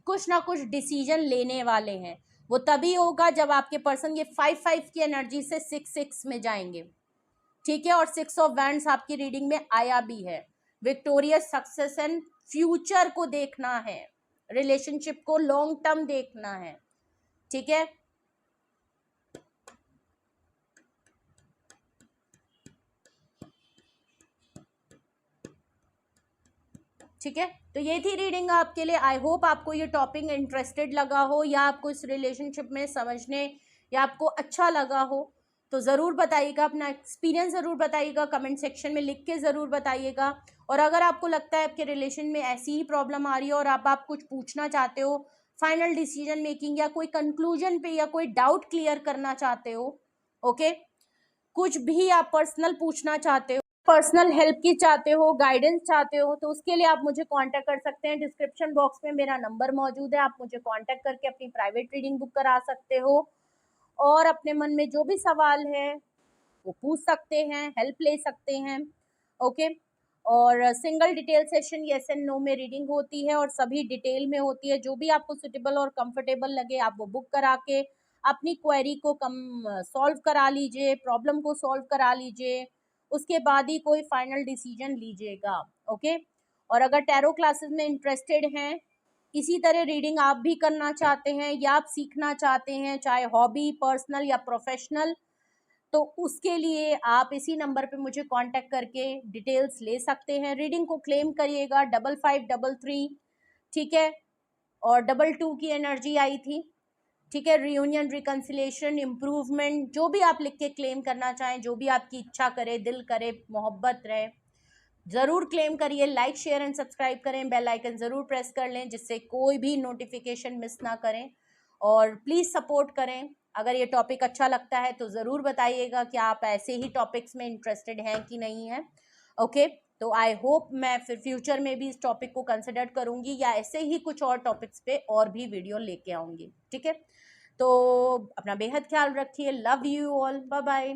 कुछ ना कुछ डिसीजन लेने वाले हैं। वो तभी होगा जब आपके पर्सन ये 5 की एनर्जी से 6 में जाएंगे, ठीक है। और 6 ऑफ वैंड्स आपकी रीडिंग में आया भी है। विक्टोरियस सक्सेस एंड फ्यूचर को देखना है, रिलेशनशिप को लॉन्ग टर्म देखना है, ठीक है। ठीक है, तो ये थी रीडिंग आपके लिए। आई होप आपको ये टॉपिक इंटरेस्टेड लगा हो, या आपको इस रिलेशनशिप में समझने या आपको अच्छा लगा हो। तो ज़रूर बताइएगा, अपना एक्सपीरियंस ज़रूर बताइएगा, कमेंट सेक्शन में लिख के ज़रूर बताइएगा। और अगर आपको लगता है आपके रिलेशन में ऐसी ही प्रॉब्लम आ रही है और आप कुछ पूछना चाहते हो, फाइनल डिसीजन मेकिंग या कोई कंक्लूजन पे या कोई डाउट क्लियर करना चाहते हो, ओके, कुछ भी आप पर्सनल पूछना चाहते हो, पर्सनल हेल्प की चाहते हो, गाइडेंस चाहते हो, तो उसके लिए आप मुझे कांटेक्ट कर सकते हैं। डिस्क्रिप्शन बॉक्स में मेरा नंबर मौजूद है, आप मुझे कांटेक्ट करके अपनी प्राइवेट रीडिंग बुक करा सकते हो और अपने मन में जो भी सवाल है वो पूछ सकते हैं, हेल्प ले सकते हैं। ओके। और single detail session yes and no में रीडिंग होती है और सभी डिटेल में होती है। जो भी आपको सुटेबल और कंफर्टेबल लगे आप वो बुक करा के अपनी क्वेरी को सॉल्व करा लीजिए, प्रॉब्लम को सॉल्व करा लीजिए, उसके बाद ही कोई फाइनल डिसीजन लीजिएगा। ओके। और अगर टैरो क्लासेस में इंटरेस्टेड हैं, इसी तरह रीडिंग आप भी करना चाहते हैं या आप सीखना चाहते हैं, चाहे हॉबी, पर्सनल या प्रोफेशनल, तो उसके लिए आप इसी नंबर पे मुझे कांटेक्ट करके डिटेल्स ले सकते हैं। रीडिंग को क्लेम करिएगा 5533, ठीक है। और 22 की एनर्जी आई थी, ठीक है। रियूनियन, रिकंसिलेशन, इम्प्रूवमेंट, जो भी आप लिख के क्लेम करना चाहें, जो भी आपकी इच्छा करे, दिल करे, मोहब्बत रहे, जरूर क्लेम करिए। लाइक, शेयर एंड सब्सक्राइब करें, बेल आइकन जरूर प्रेस कर लें जिससे कोई भी नोटिफिकेशन मिस ना करें। और प्लीज सपोर्ट करें। अगर ये टॉपिक अच्छा लगता है तो ज़रूर बताइएगा कि आप ऐसे ही टॉपिक्स में इंटरेस्टेड हैं कि नहीं हैं। ओके। तो आई होप मैं फिर फ्यूचर में भी इस टॉपिक को कंसिडर करूंगी या ऐसे ही कुछ और टॉपिक्स पे और भी वीडियो लेके आऊंगी, ठीक है। तो अपना बेहद ख्याल रखिए। Love you all, bye bye.